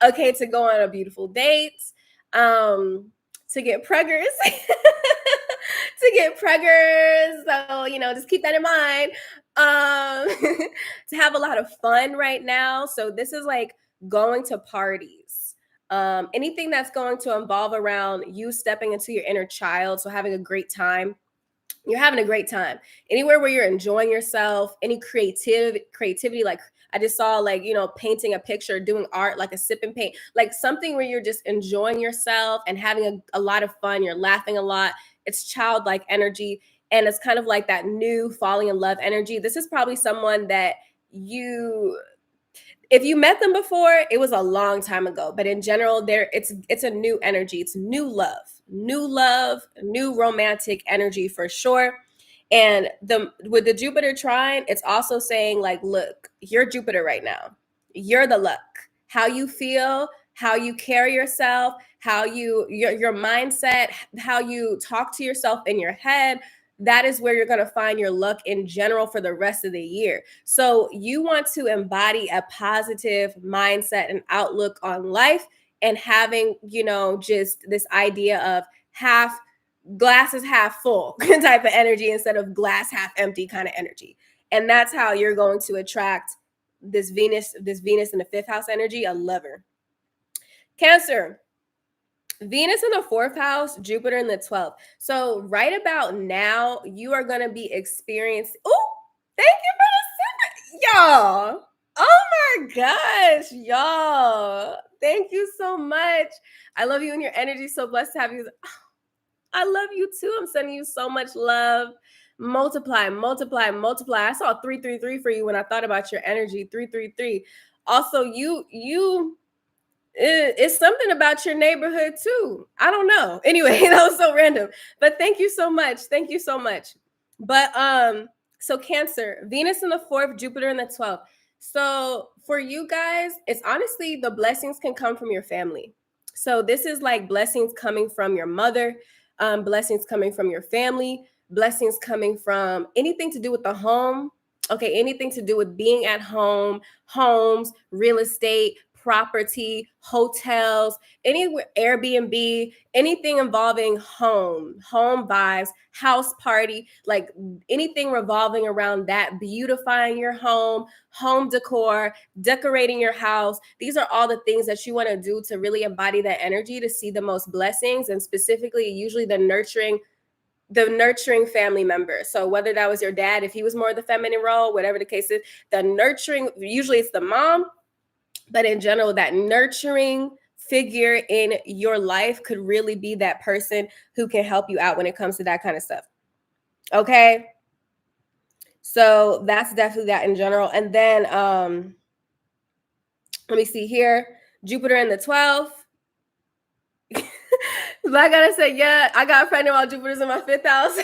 Okay, to go on a beautiful date. To get preggers. To get preggers. So, just keep that in mind. To have a lot of fun right now. So this is like going to parties. Anything that's going to involve around you stepping into your inner child. So having a great time. You're having a great time. Anywhere where you're enjoying yourself, any creativity, like I just saw, like, painting a picture, doing art, like a sip and paint, like something where you're just enjoying yourself and having a lot of fun. You're laughing a lot. It's childlike energy. And it's kind of like that new falling in love energy. This is probably someone that if you met them before, it was a long time ago. But in general, it's a new energy. It's new love, new romantic energy for sure. And with the Jupiter trine, it's also saying like, look, you're Jupiter right now. You're the luck. How you feel, how you carry yourself, how your mindset, how you talk to yourself in your head, that is where you're going to find your luck in general for the rest of the year. So you want to embody a positive mindset and outlook on life, and having, just this idea of glass is half full type of energy instead of glass half empty kind of energy. And that's how you're going to attract this Venus in the fifth house energy, a lover. Cancer. Venus in the fourth house, Jupiter in the 12th. So right about now, you are going to be experiencing. Oh, thank you for the super, y'all. Oh my gosh, y'all. Thank you so much. I love you and your energy. So blessed to have you. I love you too. I'm sending you so much love. Multiply, multiply, multiply. I saw 333 for you when I thought about your energy. 333. Also, it's something about your neighborhood too. I don't know. Anyway, that was so random. But thank you so much. Thank you so much. But so Cancer, Venus in the 4th, Jupiter in the 12th. So for you guys, it's honestly, the blessings can come from your family. So this is like blessings coming from your mother, blessings coming from your family, blessings coming from anything to do with the home. Okay, anything to do with being at home, homes, real estate, property, hotels, anywhere, Airbnb, anything involving home vibes, house party, like anything revolving around that, beautifying your home decor, decorating your house. These are all the things that you want to do to really embody that energy, to see the most blessings, and specifically usually the nurturing family member. So whether that was your dad, if he was more of the feminine role, whatever the case is, the nurturing, usually it's the mom. But in general, that nurturing figure in your life could really be that person who can help you out when it comes to that kind of stuff. Okay. So that's definitely that in general. And then let me see here. Jupiter in the 12th. I gotta say, yeah, I got pregnant while Jupiter's in my 5th house.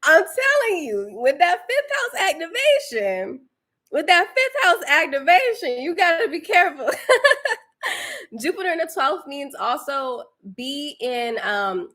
I'm telling you, with that 5th house activation, you gotta be careful. Jupiter in the 12th means also be in,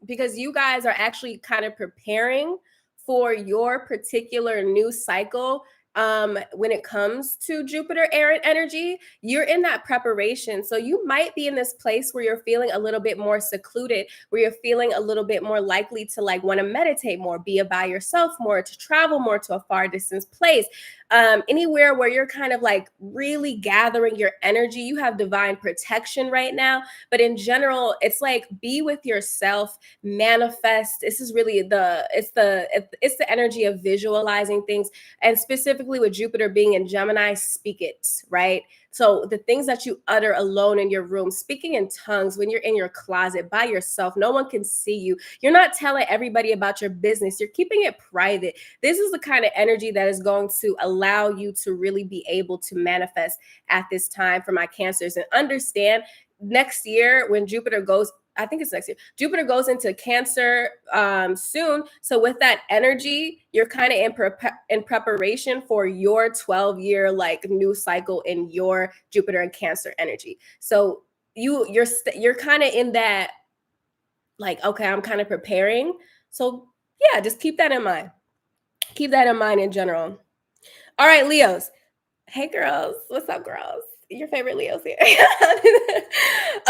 because you guys are actually kind of preparing for your particular new cycle. When it comes to Jupiter energy, you're in that preparation. So you might be in this place where you're feeling a little bit more secluded, where you're feeling a little bit more likely to like want to meditate more, be by yourself more, to travel more to a far distance place. Anywhere where you're kind of like really gathering your energy. You have divine protection right now, but in general, it's like be with yourself, manifest. This is really the energy of visualizing things, and specifically with Jupiter being in Gemini, speak it, right? So the things that you utter alone in your room, speaking in tongues when you're in your closet by yourself, no one can see you. You're not telling everybody about your business. You're keeping it private. This is the kind of energy that is going to allow you to really be able to manifest at this time for my Cancers. And understand, next year when Jupiter goes, I think it's next year, Jupiter goes into Cancer soon. So with that energy, you're kind of in preparation for your 12-year like new cycle in your Jupiter and Cancer energy. So you're kind of in that, like, okay, I'm kind of preparing. So yeah, just keep that in mind. Keep that in mind in general. All right, Leos. Hey, girls. What's up, girls? Your favorite Leos here.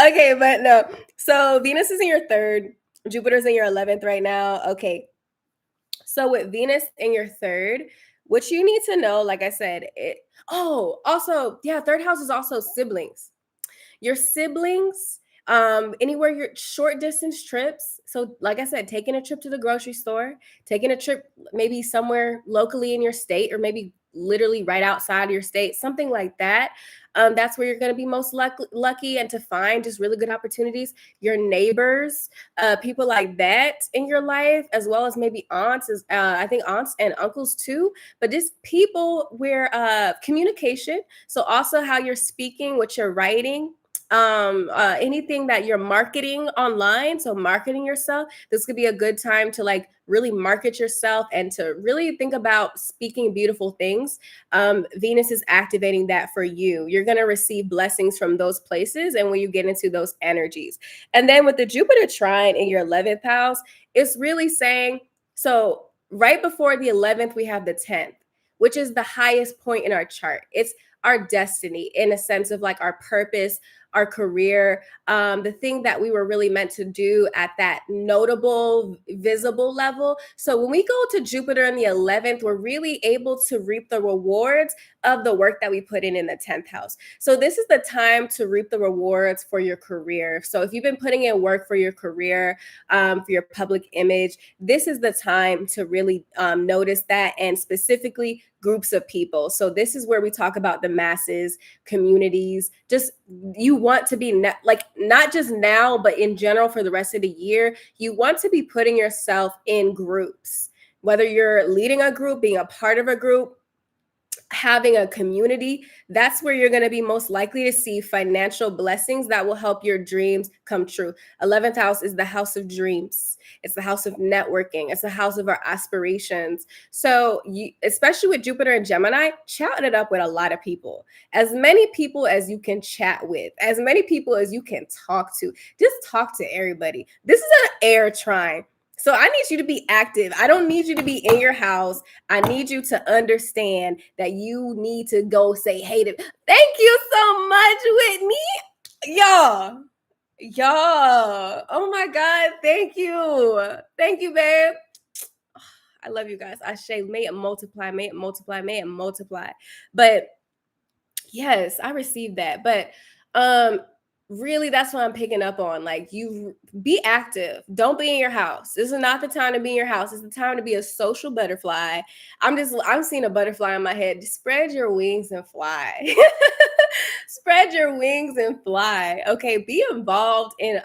Okay, but no. So Venus is in your third. Jupiter's in your 11th right now. Okay. So with Venus in your third, what you need to know, like I said, also, yeah, third house is also siblings. Your siblings, anywhere, your short distance trips. So like I said, taking a trip to the grocery store, taking a trip maybe somewhere locally in your state, or maybe literally right outside of your state, something like that. That's where you're going to be most lucky and to find just really good opportunities. Your neighbors, people like that in your life, as well as maybe aunts, I think aunts and uncles too, but just people where communication. So also how you're speaking, what you're writing, anything that you're marketing online. So marketing yourself, this could be a good time to like really market yourself and to really think about speaking beautiful things. Venus is activating that for you. You're going to receive blessings from those places, and when you get into those energies. And then with the Jupiter trine in your 11th house, it's really saying, so right before the 11th we have the 10th, which is the highest point in our chart. It's our destiny, in a sense of like our purpose, our career, the thing that we were really meant to do at that notable, visible level. So when we go to Jupiter in the 11th, we're really able to reap the rewards of the work that we put in the 10th house. So this is the time to reap the rewards for your career. So if you've been putting in work for your career, for your public image, this is the time to really notice that, and specifically groups of people. So this is where we talk about the masses, communities. Just you want to be like not just now, but in general for the rest of the year, you want to be putting yourself in groups, whether you're leading a group, being a part of a group, having a community. That's where you're going to be most likely to see financial blessings that will help your dreams come true. 11th house is the house of dreams. It's the house of networking. It's the house of our aspirations. So especially with Jupiter and Gemini, chat it up with a lot of people. As many people as you can chat with, as many people as you can talk to. Just talk to everybody. This is an air trine. So I need you to be active. I don't need you to be in your house. I need you to understand that you need to go say hey to. Thank you so much, Whitney. Y'all. Oh my God. Thank you. Thank you, babe. I love you guys. I say may it multiply, may it multiply, may it multiply. But yes, I received that. But really that's what I'm picking up on. Like, you be active. Don't be in your house. This is not the time to be in your house. It's the time to be a social butterfly. I'm seeing a butterfly in my head. Just spread your wings and fly. Spread your wings and fly. Okay, be involved in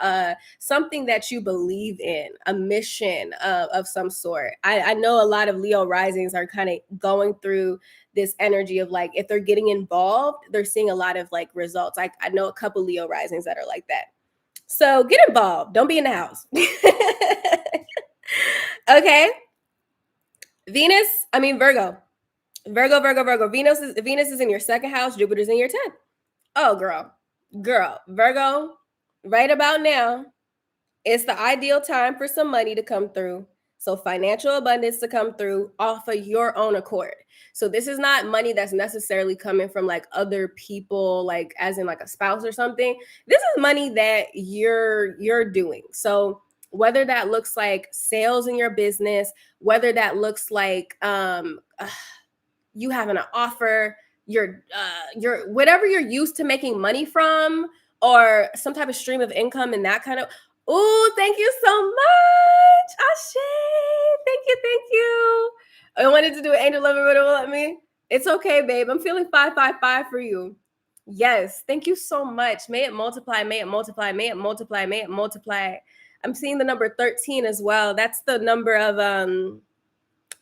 something that you believe in, a mission of some sort. I know a lot of Leo risings are kind of going through this energy of like, if they're getting involved, they're seeing a lot of like results. I know a couple Leo risings that are like that. So get involved. Don't be in the house. Okay. Virgo. Virgo. Venus is in your second house. Jupiter's in your 10th. Oh, girl. Virgo, right about now, it's the ideal time for some money to come through. So financial abundance to come through off of your own accord. So this is not money that's necessarily coming from like other people, like as in like a spouse or something. This is money that you're doing. So whether that looks like sales in your business, whether that looks like you having an offer, your whatever you're used to making money from, or some type of stream of income and that kind of. Oh, thank you so much, Ashe. Thank you. I wanted to do an angel lover, but it won't let me. It's okay, babe. I'm feeling 555 for you. Yes, thank you so much. May it multiply, may it multiply, may it multiply, may it multiply. I'm seeing the number 13 as well. That's the number of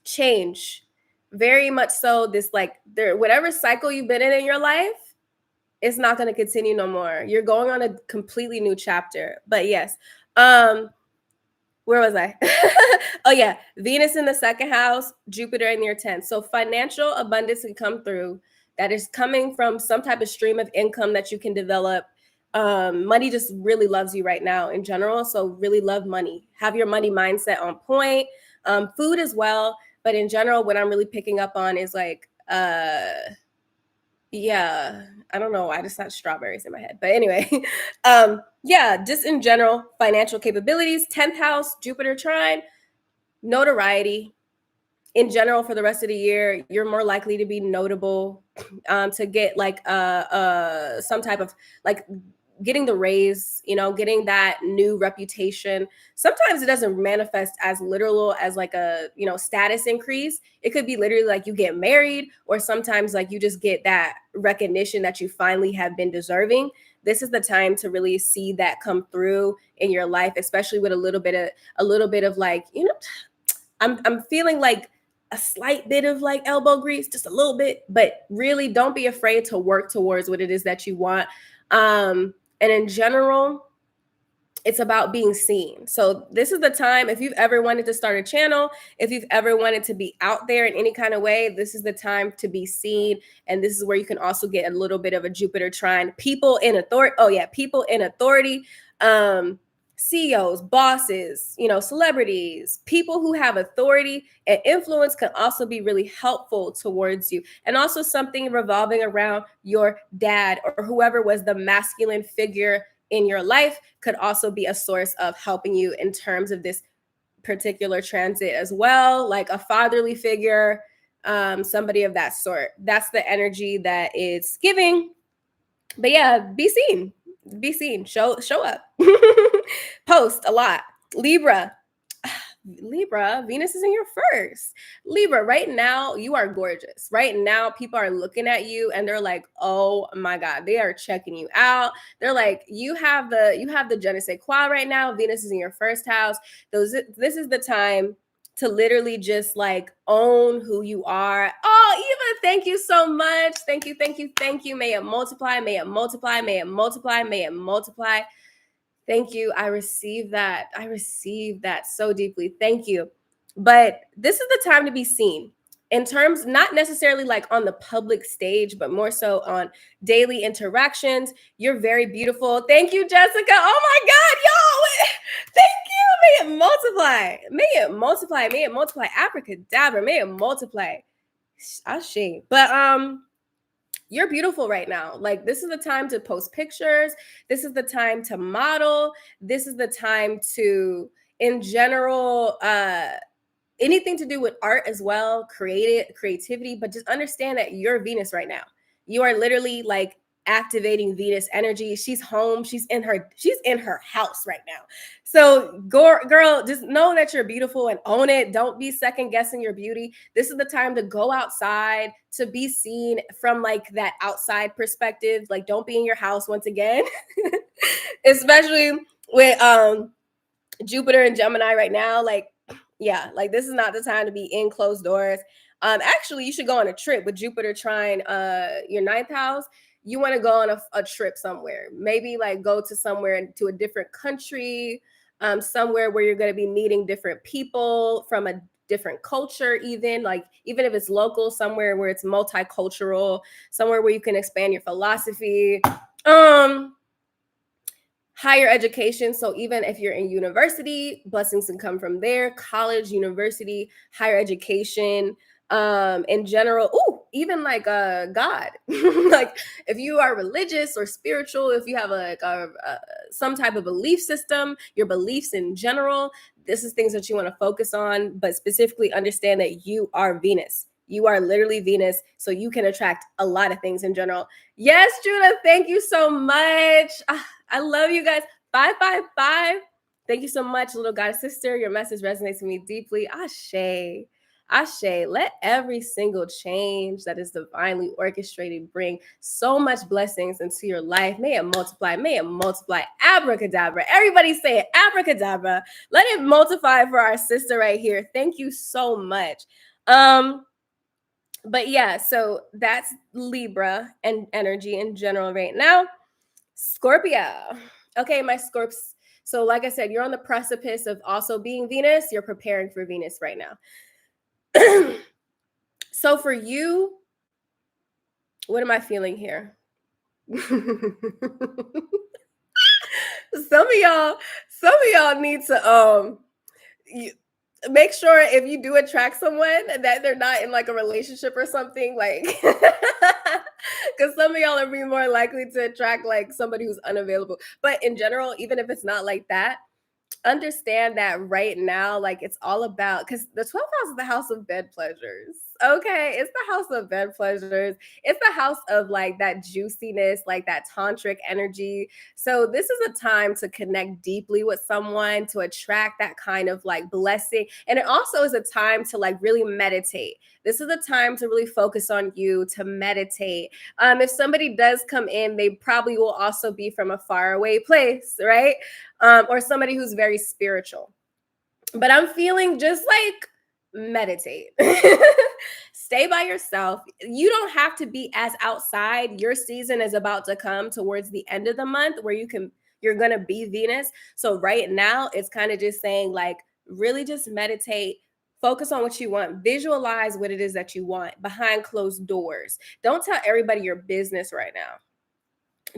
change. Very much so. This like there, whatever cycle you've been in your life, it's not going to continue no more. You're going on a completely new chapter. But yes, where was I? Oh yeah, Venus in the second house, Jupiter in your 10th. So financial abundance can come through. That is coming from some type of stream of income that you can develop. Money just really loves you right now in general. So really love money. Have your money mindset on point. Food as well. But in general, what I'm really picking up on is like, yeah, I don't know. I just had strawberries in my head. But anyway, yeah, just in general, financial capabilities, 10th house, Jupiter trine, notoriety. In general, for the rest of the year, you're more likely to be notable, to get like some type of like getting the raise, getting that new reputation. Sometimes it doesn't manifest as literal as like a, status increase. It could be literally like you get married, or sometimes like you just get that recognition that you finally have been deserving. This is the time to really see that come through in your life, especially with a little bit of like, I'm feeling like a slight bit of like elbow grease, just a little bit, but really don't be afraid to work towards what it is that you want. And in general, it's about being seen. So this is the time, if you've ever wanted to start a channel, if you've ever wanted to be out there in any kind of way, this is the time to be seen. And this is where you can also get a little bit of a Jupiter trine. People in authority. Oh yeah, people in authority. CEOs, bosses, celebrities, people who have authority and influence can also be really helpful towards you. And also something revolving around your dad or whoever was the masculine figure in your life could also be a source of helping you in terms of this particular transit as well, like a fatherly figure, somebody of that sort. That's the energy that it's giving. But yeah, be seen, show up. Post a lot. Libra, Venus is in your first. Libra, right now you are gorgeous. Right now people are looking at you and they're like, oh my God, they are checking you out. They're like, you have the je ne sais quoi right now. Venus is in your first house. This is the time to literally just like own who you are. Oh, Eva, thank you so much. Thank you. May it multiply, may it multiply, may it multiply, may it multiply. Thank you. I received that. So deeply. Thank you. But this is the time to be seen in terms, not necessarily like on the public stage, but more so on daily interactions. You're very beautiful. Thank you, Jessica. Oh my God, y'all. Thank you. May it multiply. May it multiply. May it multiply. Abracadabra. May it multiply. Ashe. But you're beautiful right now. Like, this is the time to post pictures. This is the time to model. This is the time to, in general, anything to do with art as well, creativity, but just understand that you're Venus right now. You are literally like activating Venus energy. She's home. She's in her house right now. So girl, just know that you're beautiful and own it. Don't be second guessing your beauty. This is the time to go outside, to be seen from like that outside perspective. Like, don't be in your house once again, especially with Jupiter and Gemini right now. Like, yeah, like this is not the time to be in closed doors. Actually, you should go on a trip with Jupiter trine your 9th house. You want to go on a trip somewhere, maybe like go to somewhere, to a different country, somewhere where you're going to be meeting different people from a different culture, even if it's local, somewhere where it's multicultural, somewhere where you can expand your philosophy. Higher education. So even if you're in university, blessings can come from there. College, university, higher education, in general. Ooh, even like God. Like, if you are religious or spiritual, if you have some type of belief system, your beliefs in general, this is things that you want to focus on, but specifically understand that you are Venus. You are literally Venus, so you can attract a lot of things in general. Yes, Judah, thank you so much. I love you guys. 555. Thank you so much, little goddess sister. Your message resonates with me deeply. Ashe. Ashe, let every single change that is divinely orchestrated bring so much blessings into your life. May it multiply. May it multiply. Abracadabra. Everybody say it. Abracadabra. Let it multiply for our sister right here. Thank you so much. But yeah, so that's Libra and energy in general right now. Scorpio. Okay, my Scorps. So like I said, you're on the precipice of also being Venus. You're preparing for Venus right now. So for you, what am I feeling here? Some of y'all need to make sure if you do attract someone that they're not in like a relationship or something, like because some of y'all are being more likely to attract like somebody who's unavailable. But in general, even if it's not like that, understand that right now, like it's all about, because the 12th house is the house of bed pleasures. Okay, it's the house of bed pleasures. It's the house of like that juiciness, like that tantric energy. So this is a time to connect deeply with someone, to attract that kind of like blessing. And it also is a time to like really meditate. This is a time to really focus on you, to meditate. If somebody does come in, they probably will also be from a faraway place, right? Or somebody who's very spiritual. But I'm feeling just like meditate. Stay by yourself. You don't have to be as outside. Your season is about to come towards the end of the month where you're going to be Venus. So right now it's kind of just saying like really just meditate. Focus on what you want. Visualize what it is that you want behind closed doors. Don't tell everybody your business right now.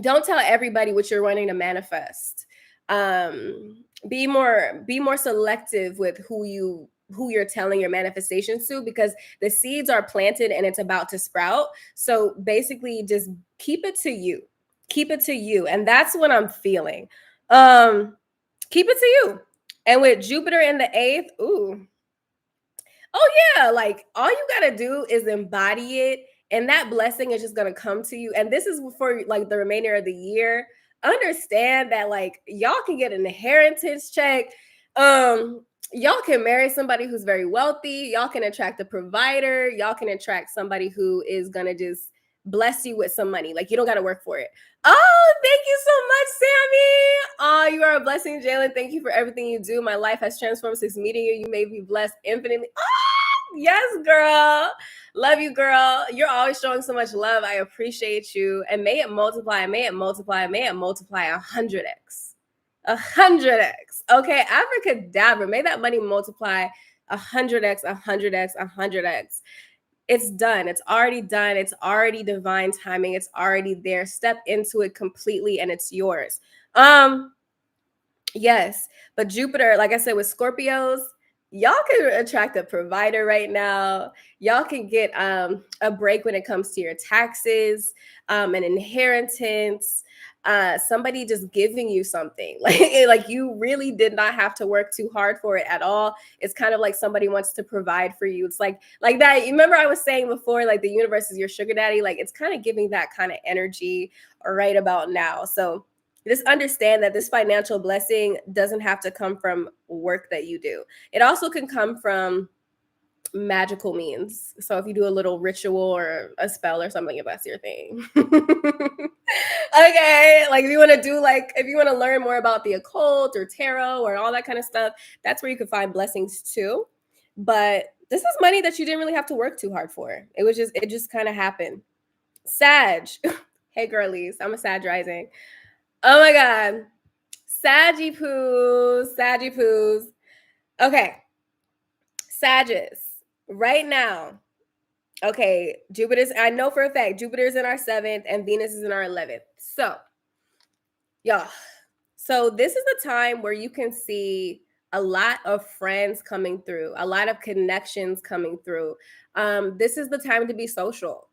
Don't tell everybody what you're wanting to manifest. Be more selective with who you're telling your manifestations to, because the seeds are planted and it's about to sprout. So basically just keep it to you. Keep it to you. And that's what I'm feeling. Keep it to you. And with Jupiter in the 8th, oh yeah, like all you got to do is embody it, and that blessing is just going to come to you. And this is for like the remainder of the year. Understand that like y'all can get an inheritance check. Y'all can marry somebody who's very wealthy. Y'all can attract a provider. Y'all can attract somebody who is going to just bless you with some money. Like you don't got to work for it. Oh, thank you so much, Sammy. Oh, you are a blessing, Jalen. Thank you for everything you do. My life has transformed since meeting you. You made me blessed infinitely. Oh, yes, girl. Love you, girl. You're always showing so much love. I appreciate you. And may it multiply, may it multiply, may it multiply 100x. 100x. Okay, abracadabra. May that money multiply 100x, 100x, 100x. It's done. It's already done. It's already divine timing. It's already there. Step into it completely and it's yours. Yes, but Jupiter, like I said, with Scorpios, y'all can attract a provider right now. Y'all can get a break when it comes to your taxes, an inheritance, somebody just giving you something. Like you really did not have to work too hard for it at all. It's kind of like somebody wants to provide for you. It's like that. You remember I was saying before, like the universe is your sugar daddy. Like it's kind of giving that kind of energy right about now. So just understand that this financial blessing doesn't have to come from work that you do. It also can come from magical means. So if you do a little ritual or a spell or something, if that's your thing. Okay, like if you want to learn more about the occult or tarot or all that kind of stuff, that's where you can find blessings too. But this is money that you didn't really have to work too hard for. It just kind of happened. Sag. Hey girlies, I'm a Sag rising. Oh my God. Saggy poos. Okay. Sagittarius. Right now. Okay. I know for a fact, Jupiter's in our 7th and Venus is in our 11th. So, y'all. So this is the time where you can see a lot of friends coming through, a lot of connections coming through. This is the time to be social.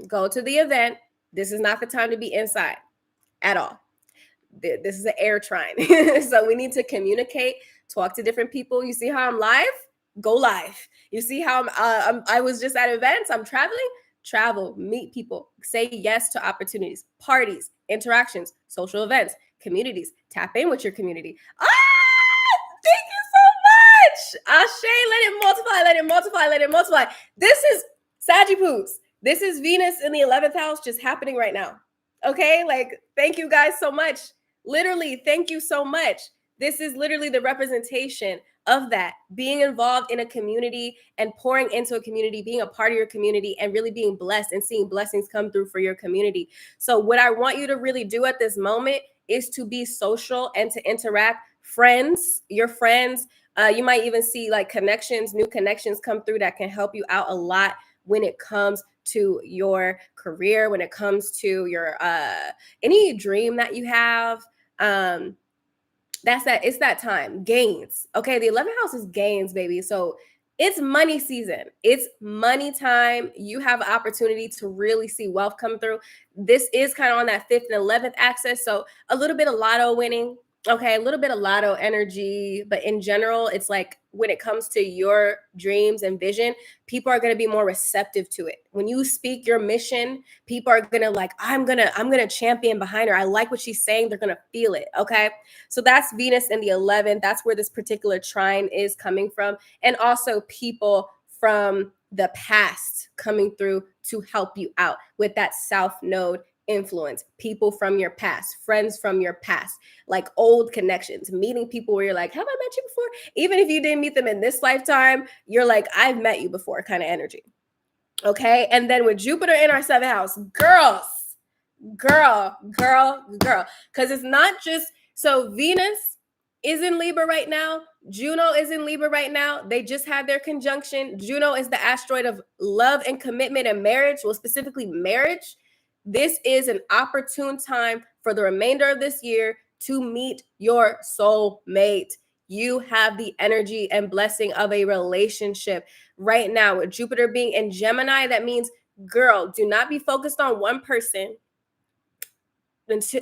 Go to the event. This is not the time to be inside at all. This is an air trine. So we need to communicate, talk to different people. You see how I'm live? go live. You see how I was just at events, I'm traveling, travel, meet people, say yes to opportunities, parties, interactions, social events, communities, tap in with your community. Thank you so much. Ashe, let it multiply, let it multiply, let it multiply. This is Sagittarius. This is Venus in the 11th house just happening right now. Okay, like, thank you guys so much. Literally, thank you so much. This is literally the representation of that, being involved in a community and pouring into a community, being a part of your community and really being blessed and seeing blessings come through for your community. So what I want you to really do at this moment is to be social and to interact. Friends, your friends, you might even see like connections, new connections come through that can help you out a lot when it comes to your career, when it comes to your any dream that you have. It's that time. Gains. Okay, the 11th house is gains, baby. So it's money season. It's money time. You have an opportunity to really see wealth come through. This is kind of on that 5th and 11th axis. So a little bit of lotto winning. Okay, a little bit of lotto energy, but in general, it's like when it comes to your dreams and vision, people are going to be more receptive to it. When you speak your mission, people are going to like, I'm going to champion behind her. I like what she's saying. They're going to feel it. Okay? So that's Venus in the 11th. That's where this particular trine is coming from. And also people from the past coming through to help you out with that South Node influence. People from your past, friends from your past, like old connections, meeting people where you're like, have I met you before? Even if you didn't meet them in this lifetime, you're like, I've met you before kind of energy. Okay. And then with Jupiter in our 7th house, girl. Because it's not just, so Venus is in Libra right now. Juno is in Libra right now. They just had their conjunction. Juno is the asteroid of love and commitment and marriage. Well, specifically marriage. This is an opportune time for the remainder of this year to meet your soulmate. You have the energy and blessing of a relationship right now. With Jupiter being in Gemini, that means, girl, do not be focused on one person.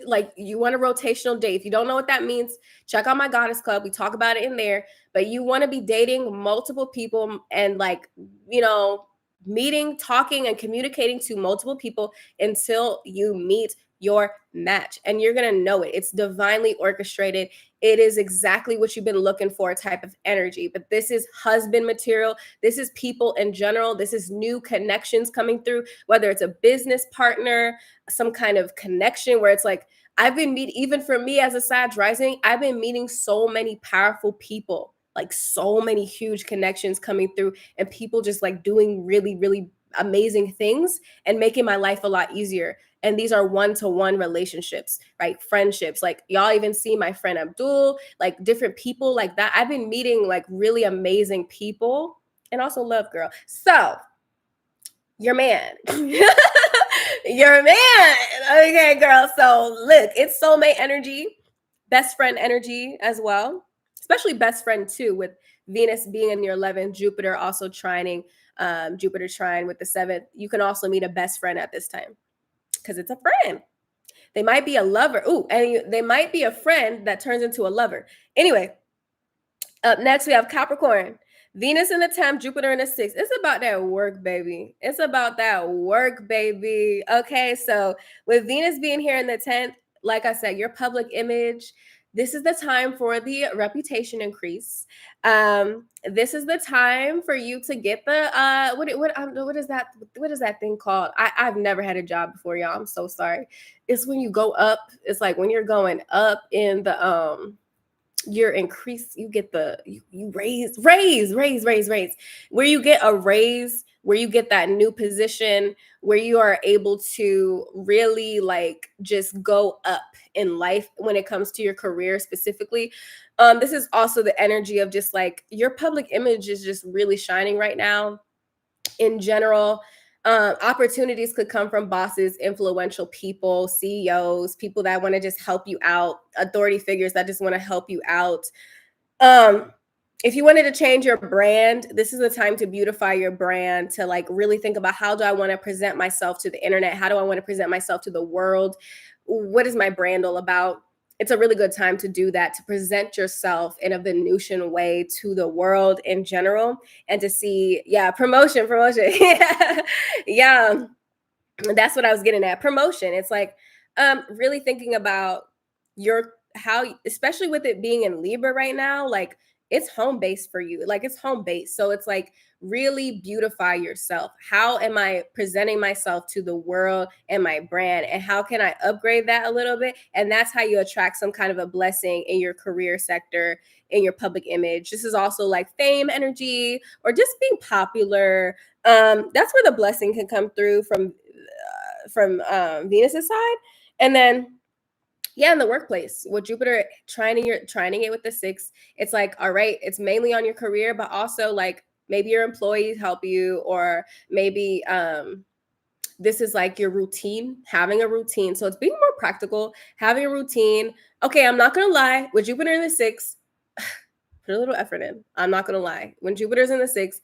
Like, you want a rotational date. If you don't know what that means, check out my Goddess Club. We talk about it in there. But you want to be dating multiple people and, like, you know, meeting, talking, and communicating to multiple people until you meet your match. And you're going to know it. It's divinely orchestrated. It is exactly what you've been looking for type of energy. But this is husband material. This is people in general. This is new connections coming through, whether it's a business partner, some kind of connection where it's like, I've been meeting, even for me as a Sag rising, I've been meeting so many powerful people, like so many huge connections coming through, and people just like doing really, really amazing things and making my life a lot easier. And these are one-to-one relationships, right? Friendships. Like, y'all even see my friend Abdul, like different people like that. I've been meeting like really amazing people, and also love, girl. So your man. Your man. Okay, girl. So look, it's soulmate energy, best friend energy as well, especially best friend too, with Venus being in your 11th, Jupiter also trining, Jupiter trine with the 7th. You can also meet a best friend at this time because it's a friend. They might be a lover. Ooh, and they might be a friend that turns into a lover. Anyway, up next we have Capricorn. Venus in the 10th, Jupiter in the 6th. It's about that work, baby. It's about that work, baby. Okay, so with Venus being here in the 10th, like I said, your public image, this is the time for the reputation increase. This is the time for you to get the what is that thing called? I've never had a job before, y'all. I'm so sorry. It's when you go up. It's like when you're going up in the you're increased, you get the you raise where you get a raise, where you get that new position, where you are able to really like just go up in life when it comes to your career specifically. This is also the energy of just like your public image is just really shining right now. In general, opportunities could come from bosses, influential people, CEOs, people that want to just help you out, authority figures that just want to help you out. If you wanted to change your brand, this is the time to beautify your brand, to like really think about, how do I want to present myself to the internet? How do I want to present myself to the world? What is my brand all about? it's a really good time to do that, to present yourself in a Venusian way to the world in general, and to see, yeah, promotion. Yeah. Yeah, that's what I was getting at. Promotion. It's like really thinking about your how, especially with it being in Libra right now, like it's home base for you. Like it's home base. So it's like really beautify yourself. How am I presenting myself to the world and my brand? And how can I upgrade that a little bit? And that's how you attract some kind of a blessing in your career sector, in your public image. This is also like fame energy or just being popular. That's where the blessing can come through from Venus's side. And then yeah, in the workplace with Jupiter trining it with the six, it's like, all right, it's mainly on your career, but also like maybe your employees help you, or maybe this is like your routine, having a routine. So it's being more practical, having a routine. Okay, I'm not gonna lie, with Jupiter in the six, put a little effort in. I'm not gonna lie. When Jupiter's in the six,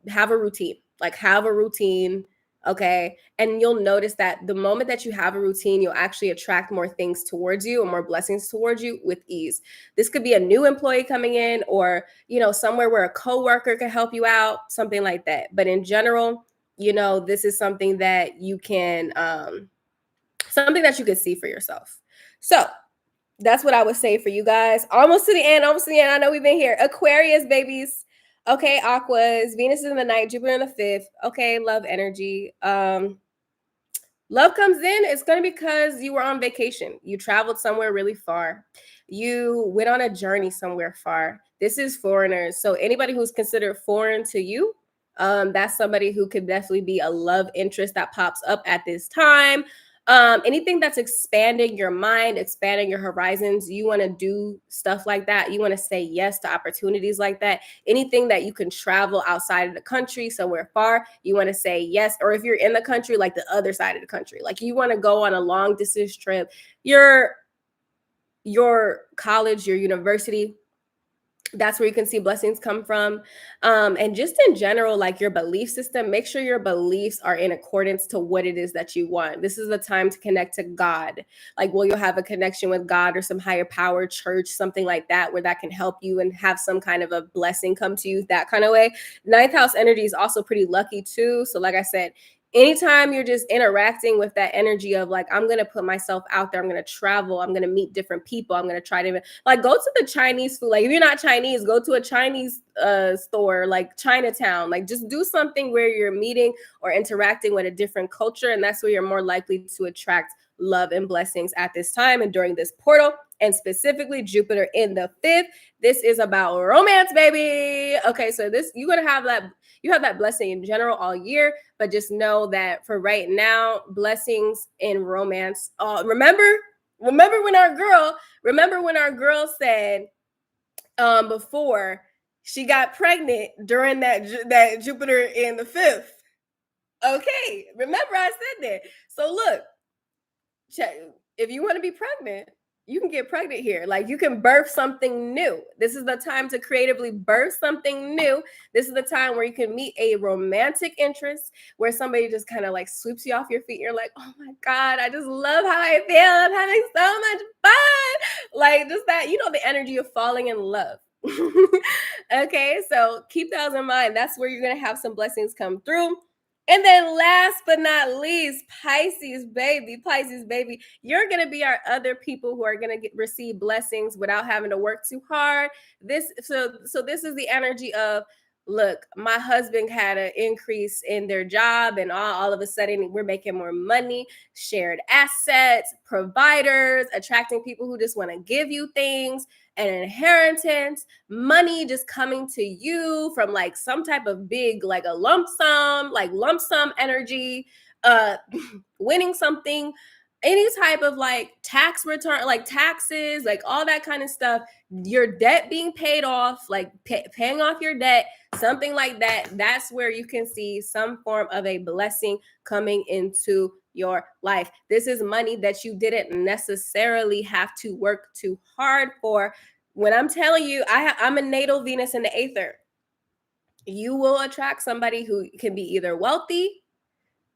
have a routine. Like have a routine, okay? And you'll notice that the moment that you have a routine, you'll actually attract more things towards you and more blessings towards you with ease. This could be a new employee coming in, or somewhere where a coworker can help you out, something like that. But in general, this is something that you can something that you could see for yourself. So that's what I would say for you guys. Almost to the end, almost to the end. I know we've been here. Aquarius, babies. Okay, Aquas. Venus is in the ninth, Jupiter in the fifth. Okay, love energy. Love comes in. It's going to be because you were on vacation. You traveled somewhere really far. You went on a journey somewhere far. This is foreigners. So anybody who's considered foreign to you, that's somebody who could definitely be a love interest that pops up at this time. Anything that's expanding your mind, expanding your horizons, you want to do stuff like that. You want to say yes to opportunities like that. Anything that you can travel outside of the country, somewhere far, you want to say yes. Or if you're in the country, like the other side of the country, like you want to go on a long distance trip, your college, your university, that's where you can see blessings come from. And just in general, like your belief system, make sure your beliefs are in accordance to what it is that you want. This is the time to connect to God. Like, you'll have a connection with God or some higher power, church, something like that, where that can help you and have some kind of a blessing come to you that kind of way. Ninth house energy is also pretty lucky too. So like I said, anytime you're just interacting with that energy of like, I'm going to put myself out there, I'm going to travel, I'm going to meet different people, I'm going to try to like go to the Chinese food. Like if you're not Chinese, go to a Chinese store, like Chinatown, like just do something where you're meeting or interacting with a different culture. And that's where you're more likely to attract love and blessings at this time and during this portal. And specifically Jupiter in the fifth. This is about romance, baby. Okay, so this, you're going to have that, you have that blessing in general all year, but just know that for right now, blessings in romance. Remember when our girl said before she got pregnant during that Jupiter in the fifth. Okay, remember I said that. So look, if you want to be pregnant, you can get pregnant here. Like you can birth something new. This is the time to creatively birth something new. This is the time where you can meet a romantic interest, where somebody just kind of like sweeps you off your feet. You're like, oh my God, I just love how I feel. I'm having so much fun. Like just that, the energy of falling in love. Okay, so keep those in mind. That's where you're going to have some blessings come through. And then last but not least, Pisces, baby, you're going to be our other people who are going to receive blessings without having to work too hard. So this is the energy of, look, my husband had an increase in their job and all of a sudden we're making more money, shared assets, providers, attracting people who just want to give you things, an inheritance, money just coming to you from like some type of big, like a lump sum energy, winning something, any type of like tax return, like taxes, like all that kind of stuff, your debt being paid off, like paying off your debt, something like that. That's where you can see some form of a blessing coming into your life. This is money that you didn't necessarily have to work too hard for. When I'm telling you, I'm a natal Venus in the Aether. You will attract somebody who can be either wealthy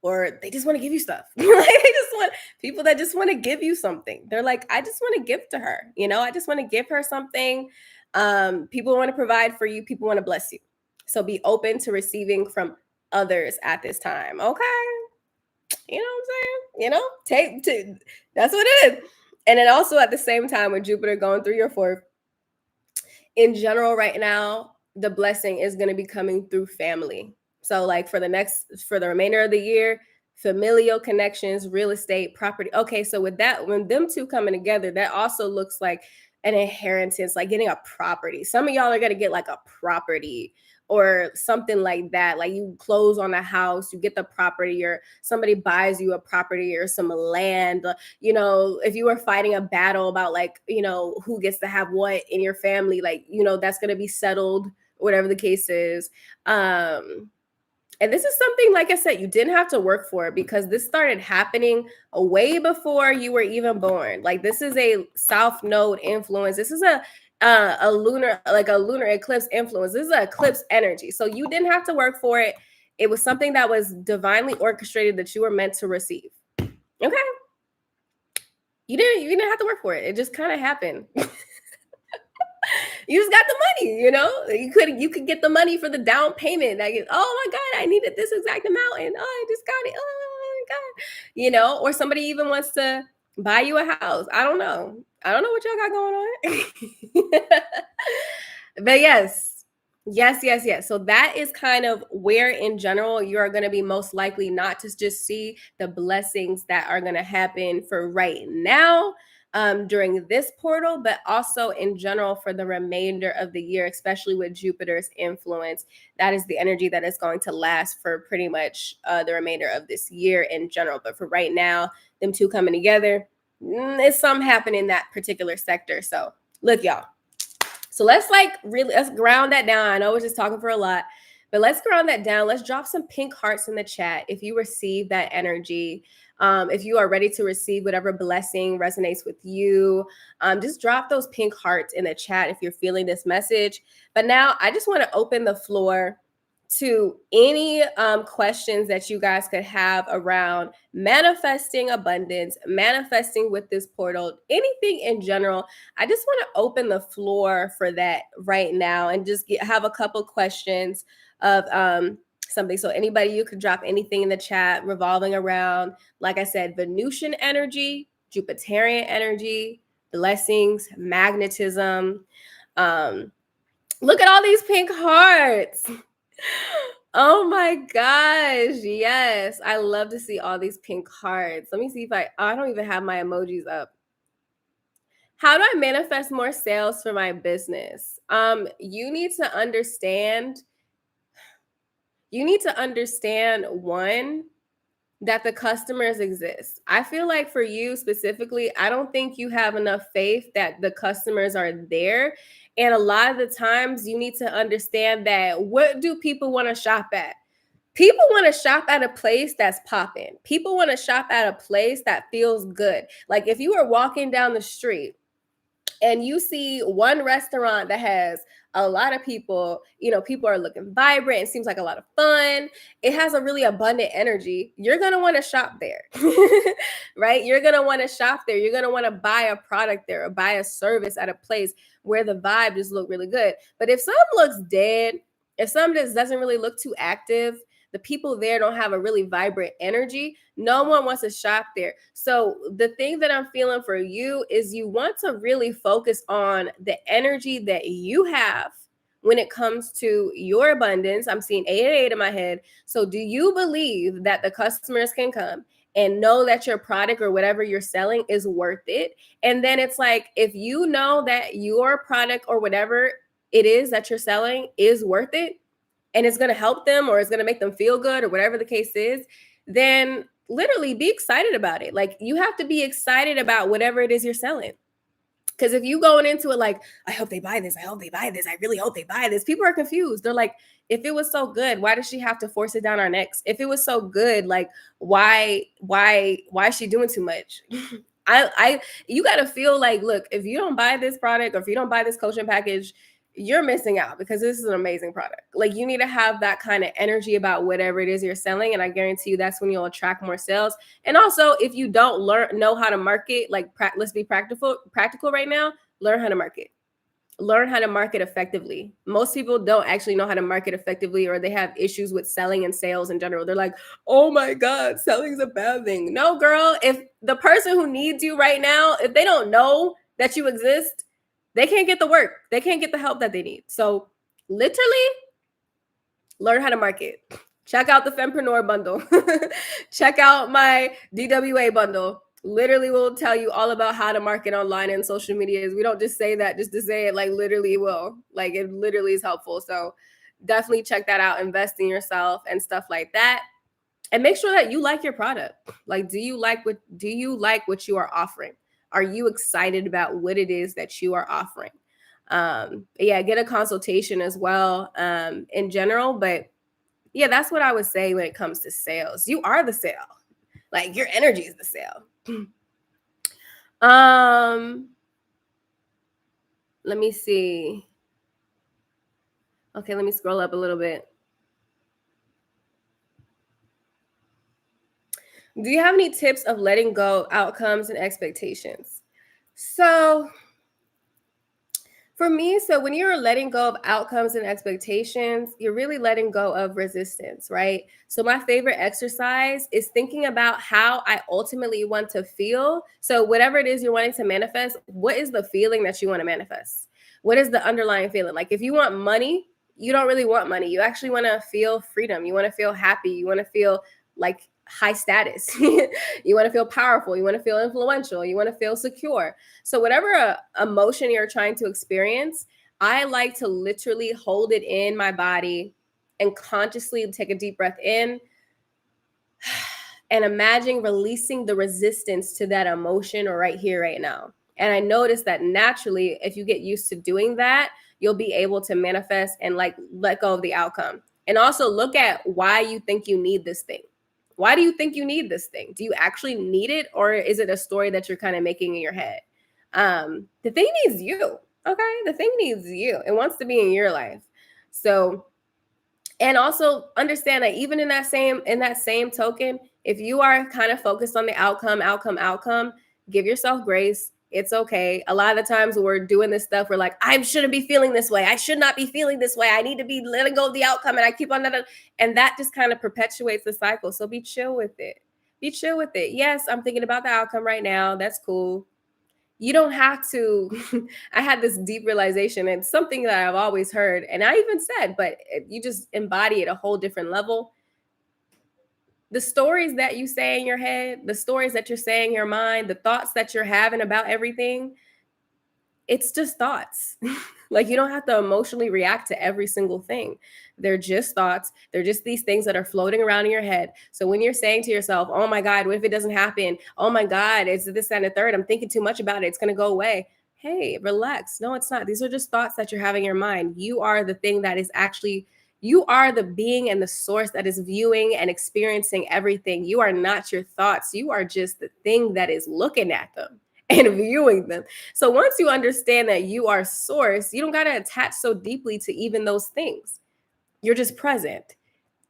or they just want to give you stuff. Like they just want people that just want to give you something. They're like, I just want to give to her. I just want to give her something. People want to provide for you. People want to bless you. So be open to receiving from others at this time. Okay. You know what I'm saying? That's what it is. And then also at the same time, with Jupiter going through your fourth, in general, right now, the blessing is going to be coming through family. So, like for the remainder of the year, familial connections, real estate, property. Okay, so with that, when them two coming together, that also looks like an inheritance, like getting a property. Some of y'all are going to get like a property or something like that. Like you close on a house, you get the property, or somebody buys you a property or some land. If you were fighting a battle about like, who gets to have what in your family, like, that's going to be settled, whatever the case is. And this is something, like I said, you didn't have to work for it, because this started happening way before you were even born. Like this is a South Node influence. This is a lunar eclipse influence. This is an eclipse energy. So you didn't have to work for it. It was something that was divinely orchestrated that you were meant to receive. Okay. You didn't have to work for it. It just kind of happened. You just got the money. You could get the money for the down payment. Like, oh my God, I needed this exact amount, and I just got it. Oh my God. Or somebody even wants to buy you a house. I don't know what y'all got going on. But yes. So that is kind of where in general you are going to be most likely not to just see the blessings that are going to happen for right now, during this portal, but also in general for the remainder of the year, especially with Jupiter's influence. That is the energy that is going to last for pretty much the remainder of this year in general. But for right now, them two coming together, it's something happening in that particular sector. So look, y'all. So let's ground that down. I know we're just talking for a lot, but let's ground that down. Let's drop some pink hearts in the chat if you receive that energy. If you are ready to receive whatever blessing resonates with you, just drop those pink hearts in the chat if you're feeling this message. But now I just want to open the floor to any questions that you guys could have around manifesting abundance, manifesting with this portal, anything in general. I just want to open the floor for that right now and just have a couple questions of something. So anybody, you could drop anything in the chat revolving around, like I said, Venusian energy, Jupiterian energy, blessings, magnetism. Look at all these pink hearts. Oh my gosh. Yes. I love to see all these pink hearts. Let me see if I don't even have my emojis up. How do I manifest more sales for my business? You need to understand one, that the customers exist. I feel like for you specifically, I don't think you have enough faith that the customers are there. And a lot of the times you need to understand that, what do people want to shop at? People want to shop at a place that's popping. People want to shop at a place that feels good. Like if you are walking down the street and you see one restaurant that has a lot of people, people are looking vibrant, it seems like a lot of fun, it has a really abundant energy, you're going to want to shop there. Right? You're going to want to shop there. You're going to want to buy a product there or buy a service at a place where the vibe just look really good. But if something looks dead, if something just doesn't really look too active, the people there don't have a really vibrant energy, no one wants to shop there. So the thing that I'm feeling for you is you want to really focus on the energy that you have when it comes to your abundance. I'm seeing 888 in my head. So do you believe that the customers can come and know that your product or whatever you're selling is worth it? And then it's like, if you know that your product or whatever it is that you're selling is worth it, and it's going to help them or it's going to make them feel good or whatever the case is, then literally be excited about it. Like you have to be excited about whatever it is you're selling. Because if you going into it like, I hope they buy this, I hope they buy this, I really hope they buy this, people are confused. They're like, if it was so good, why does she have to force it down our necks? If it was so good, like why is she doing too much? You got to feel like, look, if you don't buy this product or if you don't buy this coaching package, you're missing out, because this is an amazing product. Like, you need to have that kind of energy about whatever it is you're selling, and I guarantee you that's when you'll attract more sales. And also, if you don't know how to market, like, let's be practical right now. Learn how to market. Learn how to market effectively. Most people don't actually know how to market effectively, or they have issues with selling and sales in general. They're like, oh my God, selling's a bad thing. No, girl, if the person who needs you right now, if they don't know that you exist, they can't get the work. They can't get the help that they need. So literally, learn how to market. Check out the Fempreneur bundle. Check out my DWA bundle. Literally will tell you all about how to market online and social medias. We don't just say that just to say it, like, literally will. Like, it literally is helpful. So definitely check that out. Invest in yourself and stuff like that. And make sure that you like your product. Like, do you like what you are offering? Are you excited about what it is that you are offering? Yeah, get a consultation as well, in general. But yeah, that's what I would say when it comes to sales. You are the sale. Like, your energy is the sale. Let me see. Okay, let me scroll up a little bit. Do you have any tips of letting go of outcomes and expectations? So for me, so when you're letting go of outcomes and expectations, you're really letting go of resistance, right? So my favorite exercise is thinking about how I ultimately want to feel. So whatever it is you're wanting to manifest, what is the feeling that you want to manifest? What is the underlying feeling? Like, if you want money, you don't really want money. You actually want to feel freedom. You want to feel happy. You want to feel like high status. You want to feel powerful. You want to feel influential. You want to feel secure. So whatever emotion you're trying to experience, I like to literally hold it in my body and consciously take a deep breath in and imagine releasing the resistance to that emotion right here, right now. And I noticed that naturally, if you get used to doing that, you'll be able to manifest and, like, let go of the outcome. And also look at why you think you need this thing. Why do you think you need this thing? Do you actually need it, or is it a story that you're kind of making in your head? The thing needs you. Okay, the thing needs you. It wants to be in your life. So, and also understand that even in that same token, if you are kind of focused on the outcome, give yourself grace. It's okay. A lot of the times when we're doing this stuff, we're like, I shouldn't be feeling this way. I should not be feeling this way. I need to be letting go of the outcome. And I keep on that. And that just kind of perpetuates the cycle. So be chill with it. Be chill with it. Yes, I'm thinking about the outcome right now. That's cool. You don't have to. I had this deep realization. It's something that I've always heard, and I even said, but you just embody it a whole different level. The stories that you say in your head, the stories that you're saying in your mind, the thoughts that you're having about everything, it's just thoughts. Like, you don't have to emotionally react to every single thing. They're just thoughts. They're just these things that are floating around in your head. So when you're saying to yourself, oh my God, what if it doesn't happen? Oh my God, it's this and the third. I'm thinking too much about it. It's going to go away. Hey, relax. No, it's not. These are just thoughts that you're having in your mind. You are the thing that is actually, you are the being and the source that is viewing and experiencing everything. You are not your thoughts. You are just the thing that is looking at them and viewing them. So once you understand that you are source, you don't got to attach so deeply to even those things. You're just present.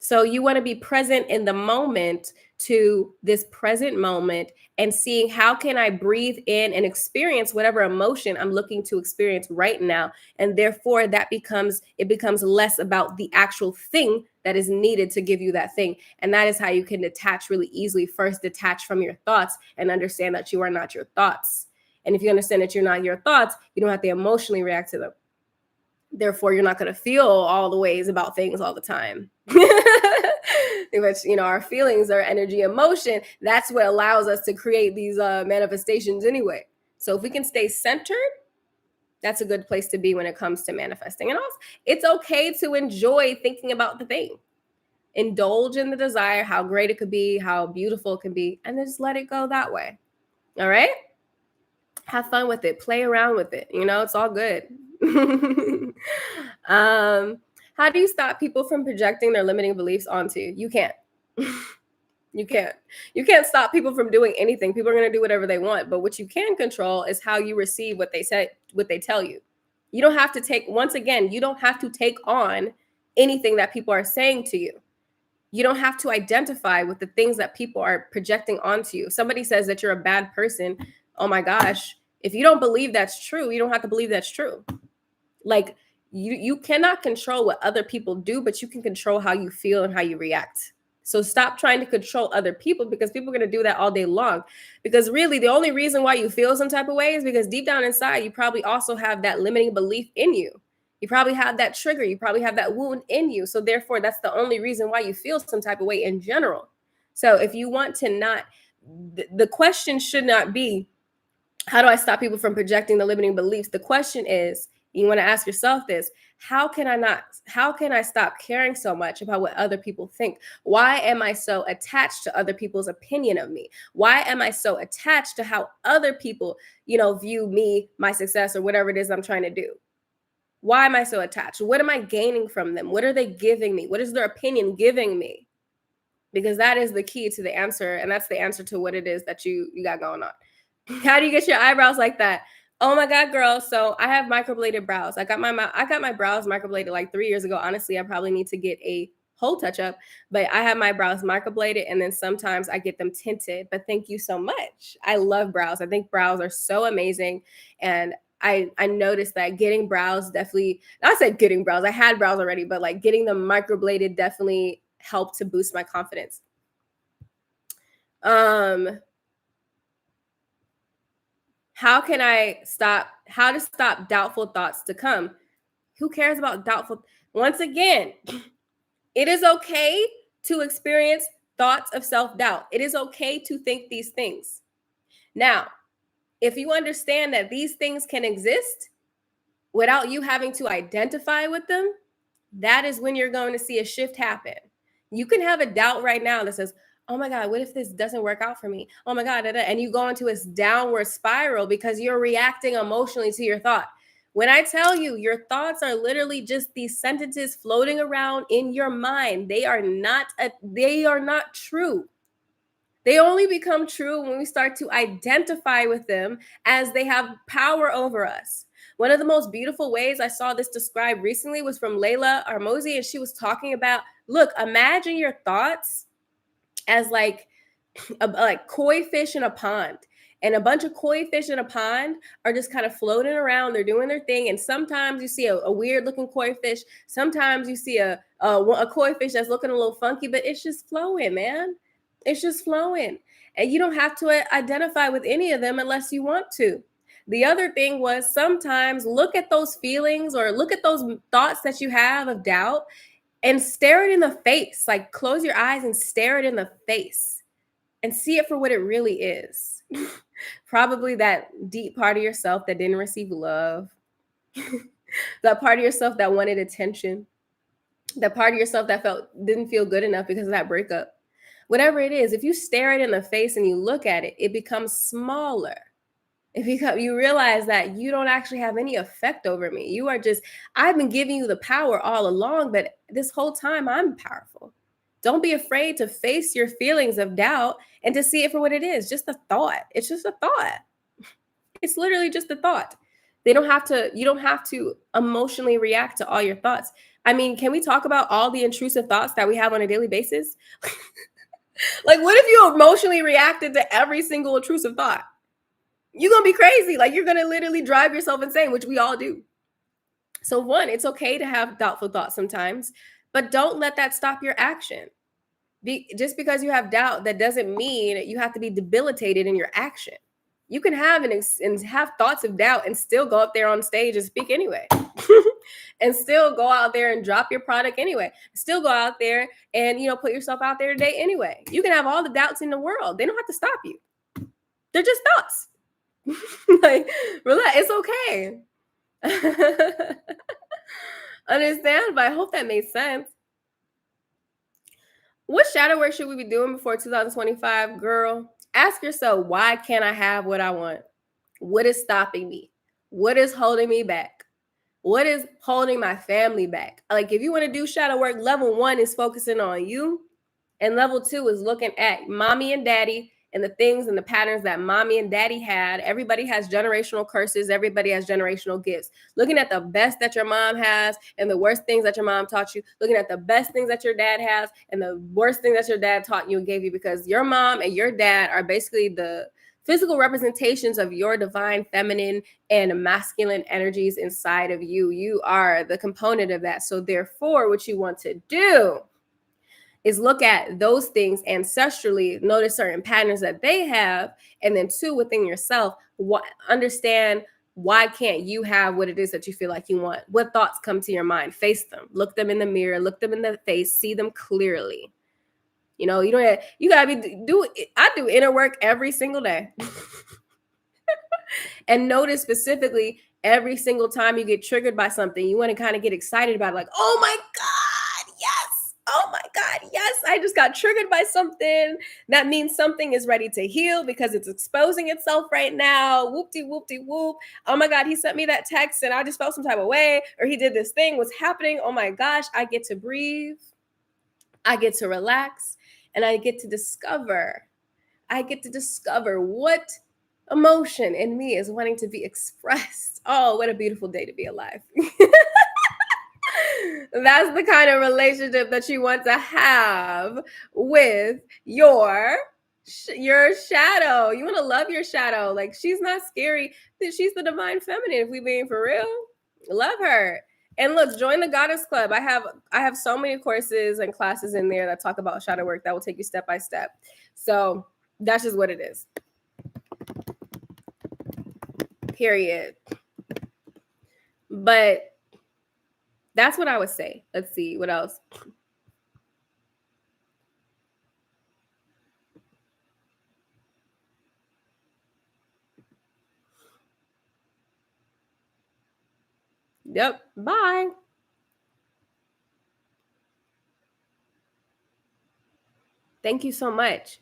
So you want to be present in the moment, to this present moment, and seeing how can I breathe in and experience whatever emotion I'm looking to experience right now. And therefore it becomes less about the actual thing that is needed to give you that thing. And that is how you can detach really easily. First, detach from your thoughts and understand that you are not your thoughts. And if you understand that you're not your thoughts, you don't have to emotionally react to them. Therefore, you're not going to feel all the ways about things all the time. Which, our feelings are energy, emotion. That's what allows us to create these manifestations anyway. So if we can stay centered, that's a good place to be when it comes to manifesting. And also, it's okay to enjoy thinking about the thing. Indulge in the desire, how great it could be, how beautiful it can be, and then just let it go that way. All right? Have fun with it. Play around with it. It's all good. How do you stop people from projecting their limiting beliefs onto you? You can't. You can't. You can't stop people from doing anything. People are going to do whatever they want. But what you can control is how you receive what they say, what they tell you. You don't have to take, once again, you don't have to take on anything that people are saying to you. You don't have to identify with the things that people are projecting onto you. Somebody says that you're a bad person. Oh my gosh. If you don't believe that's true, you don't have to believe that's true. Like, you cannot control what other people do, but you can control how you feel and how you react. So stop trying to control other people, because people are going to do that all day long. Because really, the only reason why you feel some type of way is because deep down inside, you probably also have that limiting belief in you. You probably have that trigger. You probably have that wound in you. So therefore, that's the only reason why you feel some type of way in general. So if you want to not, the question should not be, how do I stop people from projecting the limiting beliefs? The question is, you want to ask yourself this: how can I stop caring so much about what other people think? Why am I so attached to other people's opinion of me? Why am I so attached to how other people, view me, my success, or whatever it is I'm trying to do? Why am I so attached? What am I gaining from them? What are they giving me? What is their opinion giving me? Because that is the key to the answer, and that's the answer to what it is that you got going on. How do you get your eyebrows like that? Oh my God, girl. So I have microbladed brows. I got my brows microbladed like 3 years ago. Honestly, I probably need to get a whole touch up, but I have my brows microbladed, and then sometimes I get them tinted. But thank you so much. I love brows. I think brows are so amazing. And I noticed that getting brows definitely, I said getting brows, I had brows already, but like getting them microbladed definitely helped to boost my confidence. How to stop doubtful thoughts to come? Who cares about doubtful? Once again, it is okay to experience thoughts of self-doubt. It is okay to think these things. Now, if you understand that these things can exist without you having to identify with them, that is when you're going to see a shift happen. You can have a doubt right now that says, oh my God, what if this doesn't work out for me? Oh my God, and you go into this downward spiral because you're reacting emotionally to your thought. When I tell you, your thoughts are literally just these sentences floating around in your mind. They are not true. They only become true when we start to identify with them as they have power over us. One of the most beautiful ways I saw this described recently was from Layla Armozi, and she was talking about, look, imagine your thoughts as like koi fish in a pond. And a bunch of koi fish in a pond are just kind of floating around. They're doing their thing. And sometimes you see a weird looking koi fish. Sometimes you see a koi fish that's looking a little funky, but it's just flowing, man. It's just flowing. And you don't have to identify with any of them unless you want to. The other thing was, sometimes look at those feelings or look at those thoughts that you have of doubt and stare it in the face. Like, close your eyes and stare it in the face and see it for what it really is. Probably that deep part of yourself that didn't receive love. That part of yourself that wanted attention. That part of yourself that didn't feel good enough because of that breakup. Whatever it is, if you stare it in the face and you look at it, it becomes smaller. You realize that you don't actually have any effect over me. You are just, I've been giving you the power all along, but this whole time I'm powerful. Don't be afraid to face your feelings of doubt and to see it for what it is. Just a thought. It's just a thought. It's literally just a thought. You don't have to emotionally react to all your thoughts. I mean, can we talk about all the intrusive thoughts that we have on a daily basis? Like, what if you emotionally reacted to every single intrusive thought? You're going to be crazy. Like, you're going to literally drive yourself insane, which we all do. So one, it's okay to have doubtful thoughts sometimes, but don't let that stop your action. Just because you have doubt, that doesn't mean you have to be debilitated in your action. You can have have thoughts of doubt and still go up there on stage and speak anyway. And still go out there and drop your product anyway. Still go out there and, put yourself out there today anyway. You can have all the doubts in the world. They don't have to stop you. They're just thoughts. Like, relax. It's okay. Understand? But I hope that made sense. What shadow work should we be doing before 2025? Girl, ask yourself, why can't I have what I want? What is stopping me? What is holding me back? What is holding my family back? Like, if you want to do shadow work, level 1 is focusing on you. And level 2 is looking at mommy and daddy and the things and the patterns that mommy and daddy had. Everybody has generational curses. Everybody has generational gifts. Looking at the best that your mom has and the worst things that your mom taught you. Looking at the best things that your dad has and the worst things that your dad taught you and gave you, because your mom and your dad are basically the physical representations of your divine feminine and masculine energies inside of you. You are the component of that. So therefore, what you want to do is look at those things ancestrally, notice certain patterns that they have, and then two, within yourself, understand why can't you have what it is that you feel like you want? What thoughts come to your mind? Face them, look them in the mirror, look them in the face, see them clearly. You know, you don't have, you gotta I do inner work every single day. And notice specifically every single time you get triggered by something, you want to kind of get excited about it, like, oh my God, yes. Oh my God, yes. I just got triggered by something. That means something is ready to heal because it's exposing itself right now. Whoop-de whoop-de whoop. Oh my God, he sent me that text and I just felt some type of way, or he did this thing. What's happening? Oh my gosh, I get to breathe. I get to relax, and I get to discover. What emotion in me is wanting to be expressed. Oh, what a beautiful day to be alive. That's the kind of relationship that you want to have with your shadow. You want to love your shadow. Like, she's not scary. She's the divine feminine, if we being for real. Love her. And look, join the Goddess Club. I have so many courses and classes in there that talk about shadow work that will take you step by step. So that's just what it is. Period. But that's what I would say. Let's see, what else? Yep. Bye. Thank you so much.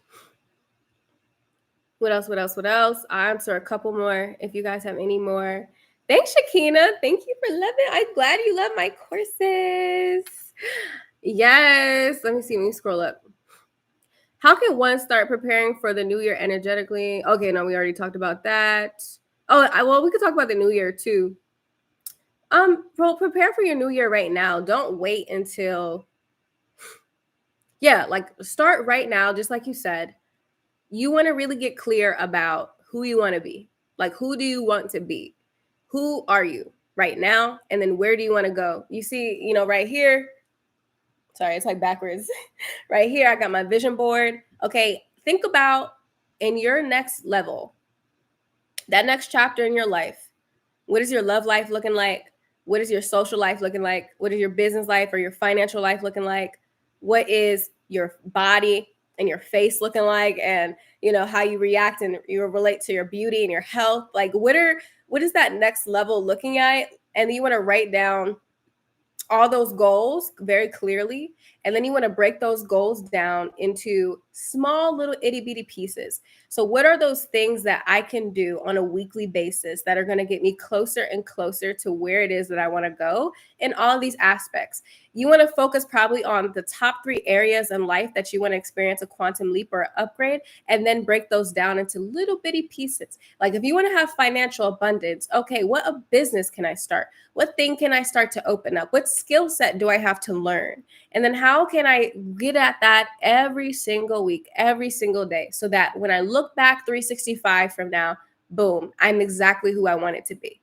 What else? I'll answer a couple more if you guys have any more. Thanks, Shakina. Thank you for loving. I'm glad you love my courses. Yes. Let me see. Let me scroll up. How can one start preparing for the new year energetically? Okay, no, we already talked about that. Oh, well, we could talk about the new year too. Well, prepare for your new year right now. Don't wait until, like start right now, just like you said. You want to really get clear about who you want to be. Like, who do you want to be? Who are you right now? And then where do you want to go? You see, right here. Sorry, it's like backwards. Right here, I got my vision board. Okay, think about in your next level, that next chapter in your life. What is your love life looking like? What is your social life looking like? What is your business life or your financial life looking like? What is your body and your face looking like? And how you react and you relate to your beauty and your health. Like, what is that next level looking at? And you want to write down all those goals very clearly. And then you want to break those goals down into small little itty bitty pieces. So what are those things that I can do on a weekly basis that are going to get me closer and closer to where it is that I want to go in all of these aspects? You want to focus probably on the top 3 areas in life that you want to experience a quantum leap or upgrade, and then break those down into little bitty pieces. Like, if you want to have financial abundance, okay, what a business can I start? What thing can I start to open up? What skill set do I have to learn? And then how can I get at that every single week, every single day, so that when I look back 365 from now, boom, I'm exactly who I want it to be.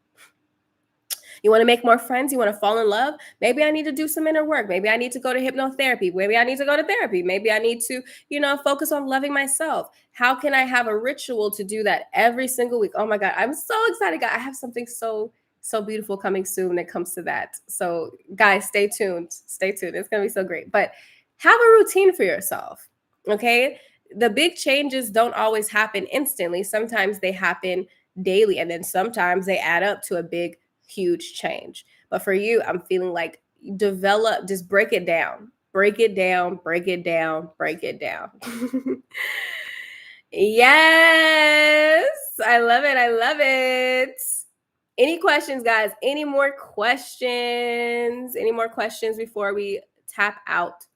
You want to make more friends? You want to fall in love? Maybe I need to do some inner work. Maybe I need to go to hypnotherapy. Maybe I need to go to therapy. Maybe I need to, focus on loving myself. How can I have a ritual to do that every single week? Oh my God, I'm so excited. I have something so beautiful coming soon when it comes to that. So guys, stay tuned. Stay tuned. It's going to be so great. But have a routine for yourself. Okay. The big changes don't always happen instantly. Sometimes they happen daily, and then sometimes they add up to a big, huge change. But for you, I'm feeling like just break it down. Break it down. Yes. I love it. Any questions, guys? Any more questions before we tap out?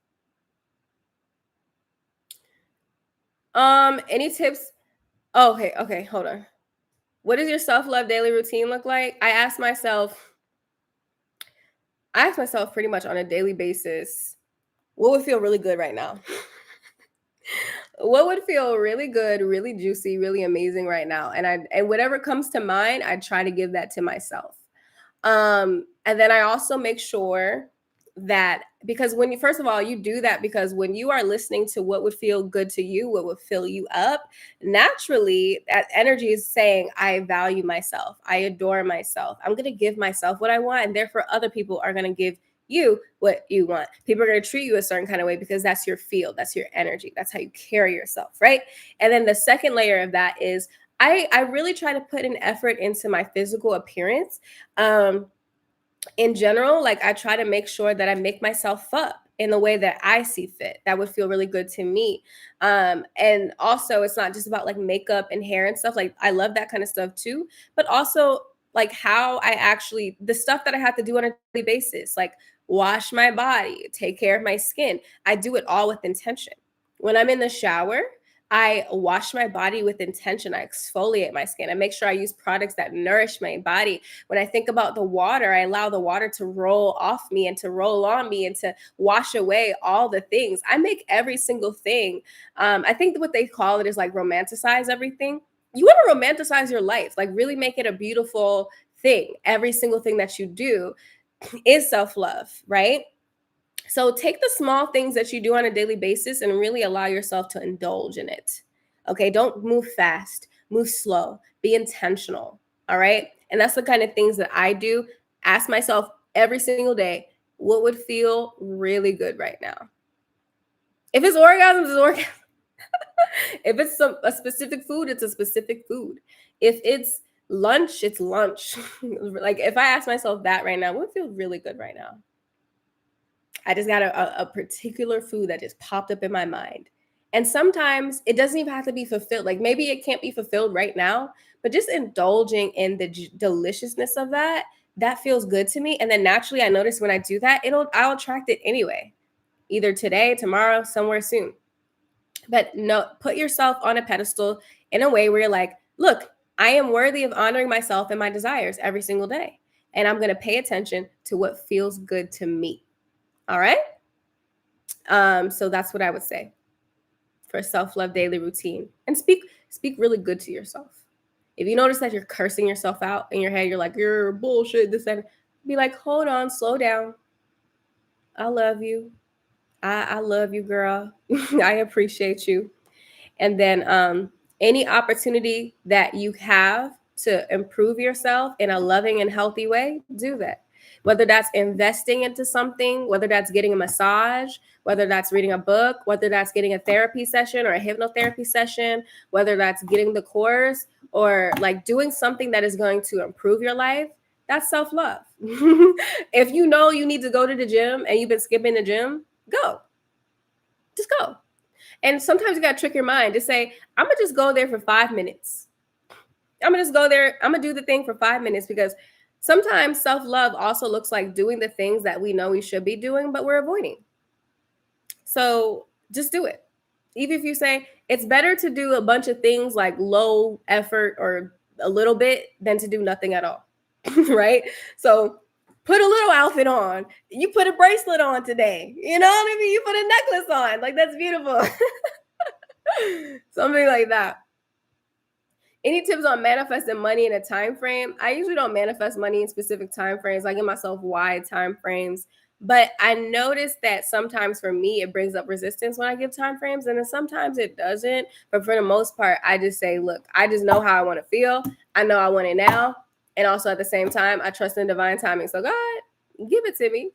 Any tips? Oh, okay, hold on. What does your self-love daily routine look like? I ask myself pretty much on a daily basis, what would feel really good right now? What would feel really good, really juicy, really amazing right now? And whatever comes to mind, I try to give that to myself. And then I also make sure that, because when you, first of all, you do that because when you are listening to what would feel good to you, what would fill you up, naturally that energy is saying, I value myself, I adore myself, I'm going to give myself what I want, and therefore other people are going to give you what you want. People are going to treat you a certain kind of way because that's your field, that's your energy, that's how you carry yourself, right? And then the second layer of that is I really try to put an effort into my physical appearance. In general, like I try to make sure that I make myself up in the way that I see fit. That would feel really good to me. And also, it's not just about like makeup and hair and stuff. Like I love that kind of stuff too, but also like how I actually, the stuff that I have to do on a daily basis, like wash my body, take care of my skin. I do it all with intention. When I'm in the shower, I wash my body with intention. I exfoliate my skin. I make sure I use products that nourish my body. When I think about the water, I allow the water to roll off me and to roll on me and to wash away all the things. I make every single thing. I think what they call it is like romanticize everything. You want to romanticize your life, like really make it a beautiful thing. Every single thing that you do is self love, right? So take the small things that you do on a daily basis and really allow yourself to indulge in it. Okay, don't move fast, move slow, be intentional. All right. And that's the kind of things that I do. Ask myself every single day, what would feel really good right now? If it's orgasms, it's orgasm. If it's a specific food, it's a specific food. If it's lunch, it's lunch. Like if I ask myself that right now, what would feel really good right now? I just got a particular food that just popped up in my mind. And sometimes it doesn't even have to be fulfilled. Like maybe it can't be fulfilled right now, but just indulging in the deliciousness of that, that feels good to me. And then naturally, I notice when I do that, I'll attract it anyway, either today, tomorrow, somewhere soon. But no, put yourself on a pedestal in a way where you're like, look, I am worthy of honoring myself and my desires every single day. And I'm going to pay attention to what feels good to me. All right. So that's what I would say for a self-love daily routine. And speak really good to yourself. If you notice that you're cursing yourself out in your head, you're like, you're bullshit, this, that, be like, hold on, slow down. I love you. I love you, girl. I appreciate you. And then any opportunity that you have to improve yourself in a loving and healthy way, do that. Whether that's investing into something, whether that's getting a massage, whether that's reading a book, whether that's getting a therapy session or a hypnotherapy session, whether that's getting the course or like doing something that is going to improve your life, that's self-love. If you know you need to go to the gym and you've been skipping the gym, go. Just go. And sometimes you got to trick your mind to say, I'm going to just go there for 5 minutes. I'm going to just go there. I'm going to do the thing for 5 minutes, because sometimes self-love also looks like doing the things that we know we should be doing, but we're avoiding. So just do it. Even if you say it's better to do a bunch of things like low effort or a little bit than to do nothing at all. Right? So put a little outfit on. You put a bracelet on today. You know what I mean? You put a necklace on. Like, that's beautiful. Something like that. Any tips on manifesting money in a time frame? I usually don't manifest money in specific time frames. I give myself wide time frames. But I noticed that sometimes for me, it brings up resistance when I give time frames, and then sometimes it doesn't. But for the most part, I just say, look, I just know how I want to feel. I know I want it now. And also at the same time, I trust in divine timing. So God, give it to me.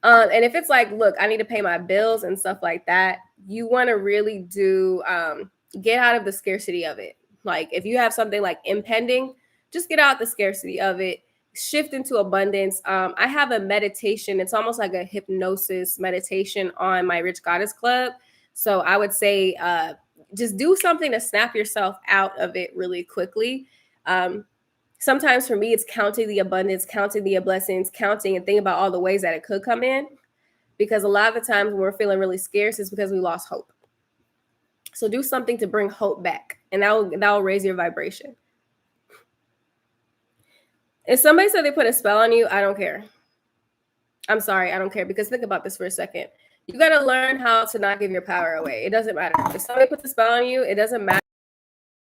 And if it's like, look, I need to pay my bills and stuff like that, you want to really do get out of the scarcity of it. Like if you have something like impending, just get out the scarcity of it, shift into abundance. I have a meditation. It's almost like a hypnosis meditation on my Rich Goddess Club. So I would say just do something to snap yourself out of it really quickly. Sometimes for me, it's counting the abundance, counting the blessings, counting and thinking about all the ways that it could come in. Because a lot of the times when we're feeling really scarce, it's because we lost hope. So do something to bring hope back, and that will raise your vibration. If somebody said they put a spell on you, I don't care. I'm sorry, I don't care, because think about this for a second. You got to learn how to not give your power away. It doesn't matter. If somebody puts a spell on you, it doesn't matter.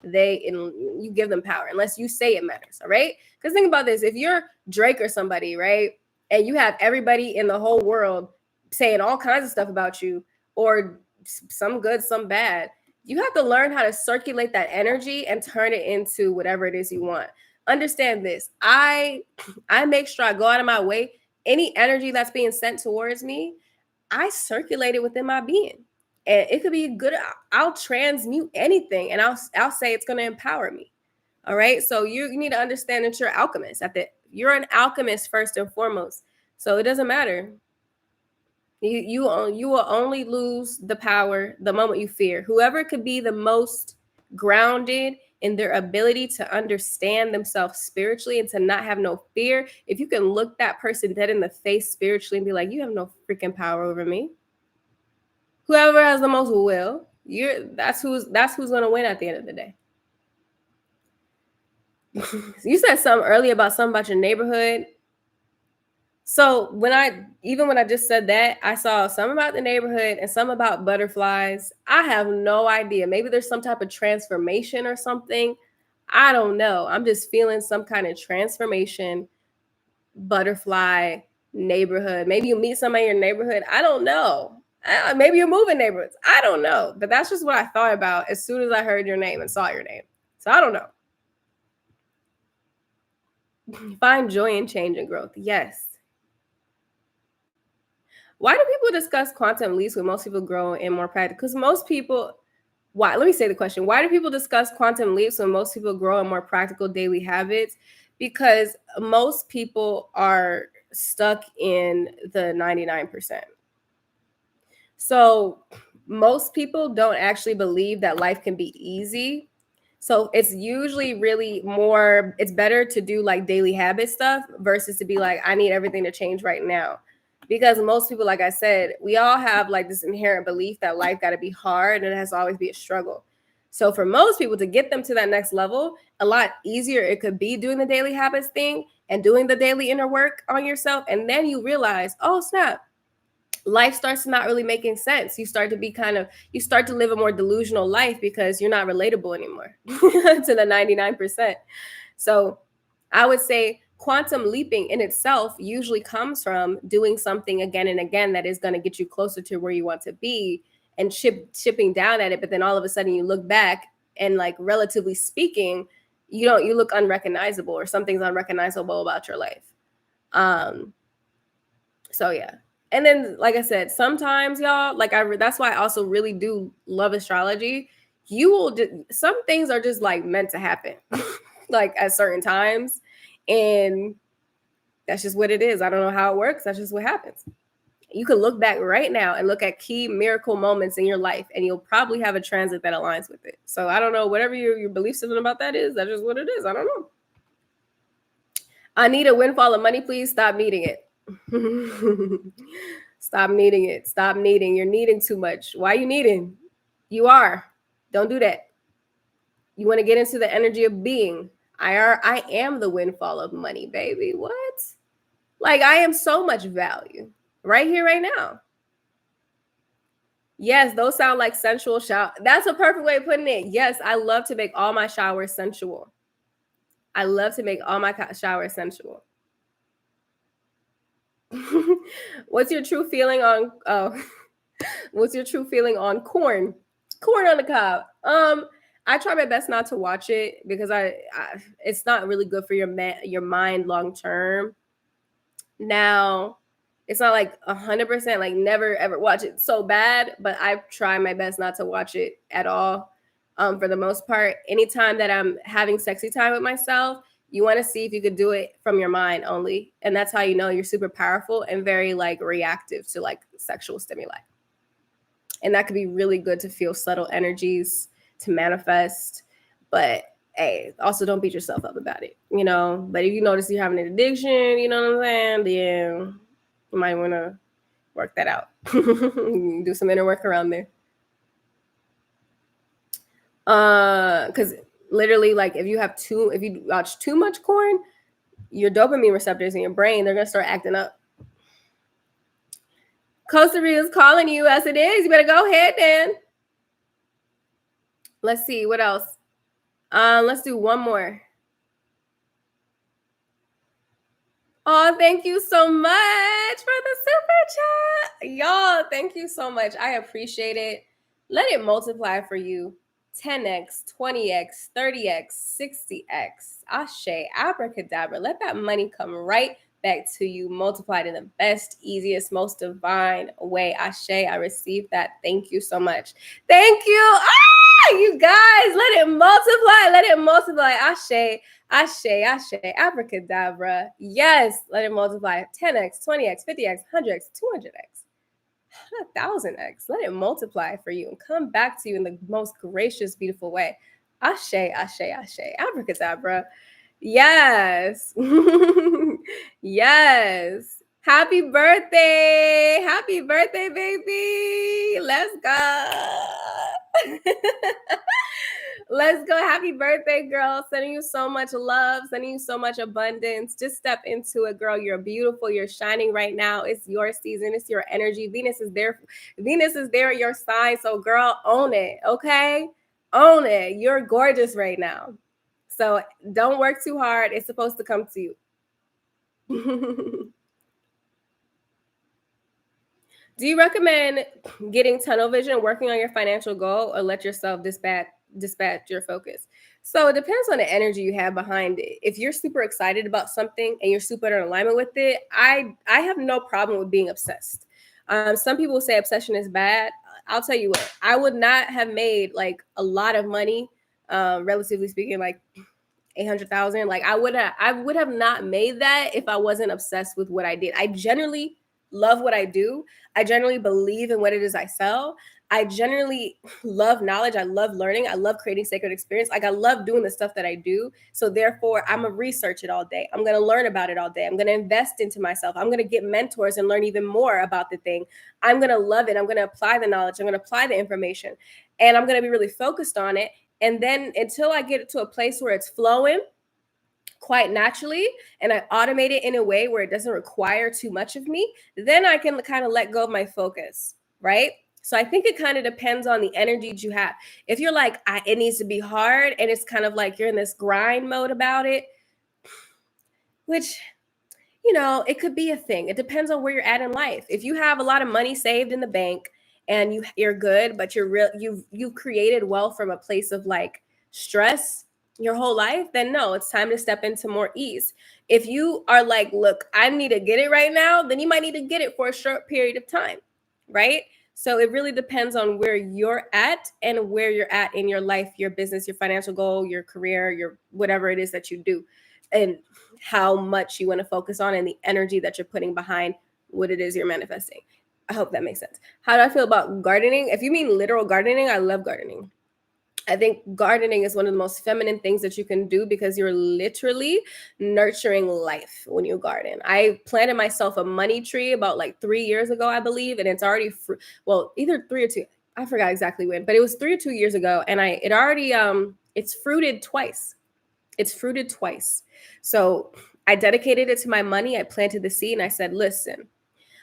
You give them power unless you say it matters. All right. Because think about this. If you're Drake or somebody, right, and you have everybody in the whole world saying all kinds of stuff about you, or some good, some bad, you have to learn how to circulate that energy and turn it into whatever it is you want. Understand this. I make sure I go out of my way. Any energy that's being sent towards me, I circulate it within my being. And it could be good. I'll transmute anything, and I'll say it's going to empower me. All right. So you need to understand that you're an alchemist. You're an alchemist first and foremost. So it doesn't matter. You will only lose the power the moment you fear. Whoever could be the most grounded in their ability to understand themselves spiritually and to not have no fear, if you can look that person dead in the face spiritually and be like, you have no freaking power over me. Whoever has the most will, that's who's going to win at the end of the day. You said something earlier about something about your neighborhood. So when I just said that, I saw some about the neighborhood and some about butterflies. I have no idea. Maybe there's some type of transformation or something. I don't know. I'm just feeling some kind of transformation, butterfly, neighborhood. Maybe you meet somebody in your neighborhood. I don't know. Maybe you're moving neighborhoods. I don't know. But that's just what I thought about as soon as I heard your name and saw your name. So I don't know. Find joy in change and growth. Yes. Why do people discuss quantum leaps when most people grow in more practical? Because most people, why? Let me say the question. Why do people discuss quantum leaps when most people grow in more practical daily habits? Because most people are stuck in the 99%. So most people don't actually believe that life can be easy. So it's usually it's better to do like daily habit stuff versus to be like, I need everything to change right now. Because most people, like I said, we all have like this inherent belief that life got to be hard and it has to always be a struggle. So for most people to get them to that next level, a lot easier it could be doing the daily habits thing and doing the daily inner work on yourself. And then you realize, oh, snap, life starts to not really making sense. You start to live a more delusional life because you're not relatable anymore to the 99%. So I would say quantum leaping in itself usually comes from doing something again and again that is going to get you closer to where you want to be and chipping down at it. But then all of a sudden you look back and, like, relatively speaking, you look unrecognizable, or something's unrecognizable about your life. So yeah. And then, like I said, sometimes y'all, like that's why I also really do love astrology. Some things are just like meant to happen, like at certain times, and that's just what it is. I don't know how it works. That's just what happens. You can look back right now and look at key miracle moments in your life, and you'll probably have a transit that aligns with it. So I don't know, whatever your belief system about that is, that's just what it is. I don't know. I need a windfall of money, please. Stop needing it. Stop needing it. Stop needing. You're needing too much. Why are you needing? You are. Don't do that. You want to get into the energy of being. I am the windfall of money, baby. What? Like, I am so much value right here, right now. Yes, those sound like sensual shower. That's a perfect way of putting it. Yes, I love to make all my showers sensual. I love to make all my showers sensual. What's your true feeling on what's your true feeling on corn on the cob? I try my best not to watch it because it's not really good for your mind long term. Now, it's not like 100%, like never ever watch it so bad, but I try my best not to watch it at all. For the most part, anytime that I'm having sexy time with myself, you want to see if you could do it from your mind only. And that's how you know you're super powerful and very, like, reactive to, like, sexual stimuli. And that could be really good to feel subtle energies, to manifest. But hey, also don't beat yourself up about it, But if you notice you're having an addiction, you know what I'm saying, then you might want to work that out. Do some inner work around there. Because literally, like if you watch too much corn, your dopamine receptors in your brain, they're gonna start acting up. Costa Rica is calling you as it is. You better go ahead then. Let's see what else. Let's do one more. Oh, thank you so much for the super chat. Y'all, thank you so much. I appreciate it. Let it multiply for you. 10x, 20x, 30x, 60x. Ashe, abracadabra. Let that money come right back to you, multiplied in the best, easiest, most divine way. Ashe, I received that. Thank you so much. Thank you. You guys, let it multiply. Let it multiply. Ashe. Ashe, ashe, abracadabra. Yes, let it multiply 10x, 20x, 50x, 100x, 200x, 1000x. Let it multiply for you and come back to you in the most gracious, beautiful way. Ashe, ashe, ashe, abracadabra. Yes. Yes. Happy birthday. Happy birthday, baby. Let's go. Let's go. Happy birthday, girl. Sending you so much love, sending you so much abundance. Just step into it, girl. You're beautiful. You're shining right now. It's your season. It's your energy. Venus is there. Venus is there at your side. So, girl, own it. Okay? Own it. You're gorgeous right now. So don't work too hard. It's supposed to come to you. Do you recommend getting tunnel vision, working on your financial goal, or let yourself dispatch your focus? So it depends on the energy you have behind it. If you're super excited about something and you're super in alignment with it, I have no problem with being obsessed. Some people say obsession is bad. I'll tell you what, I would not have made like a lot of money, relatively speaking, like 800,000. Like I would have not made that if I wasn't obsessed with what I did. I generally love what I do. I generally believe in what it is I sell. I generally love knowledge. I love learning. I love creating sacred experience. Like I love doing the stuff that I do. So therefore, I'm gonna research it all day. I'm gonna learn about it all day. I'm gonna invest into myself. I'm gonna get mentors and learn even more about the thing. I'm gonna love it. I'm gonna apply the knowledge. I'm gonna apply the information, and I'm gonna be really focused on it. And then until I get to a place where it's flowing quite naturally and I automate it in a way where it doesn't require too much of me, then I can kind of let go of my focus, right? So I think it kind of depends on the energy you have. If you're like, it needs to be hard and it's kind of like you're in this grind mode about it, which it could be a thing. It depends on where you're at in life. If you have a lot of money saved in the bank and you're good, but you've created wealth from a place of like stress your whole life, then no, it's time to step into more ease. If you are like, look, I need to get it right now, then you might need to get it for a short period of time, right? So it really depends on where you're at and where you're at in your life, your business, your financial goal, your career, your whatever it is that you do. And how much you want to focus on and the energy that you're putting behind what it is you're manifesting. I hope that makes sense. How do I feel about gardening? If you mean literal gardening, I love gardening. I think gardening is one of the most feminine things that you can do because you're literally nurturing life when you garden. I planted myself a money tree about like 3 years ago, I believe, and it's already either 3 or 2. I forgot exactly when, but it was 3 or 2 years ago, and it's fruited twice. It's fruited twice. So I dedicated it to my money. I planted the seed and I said, listen,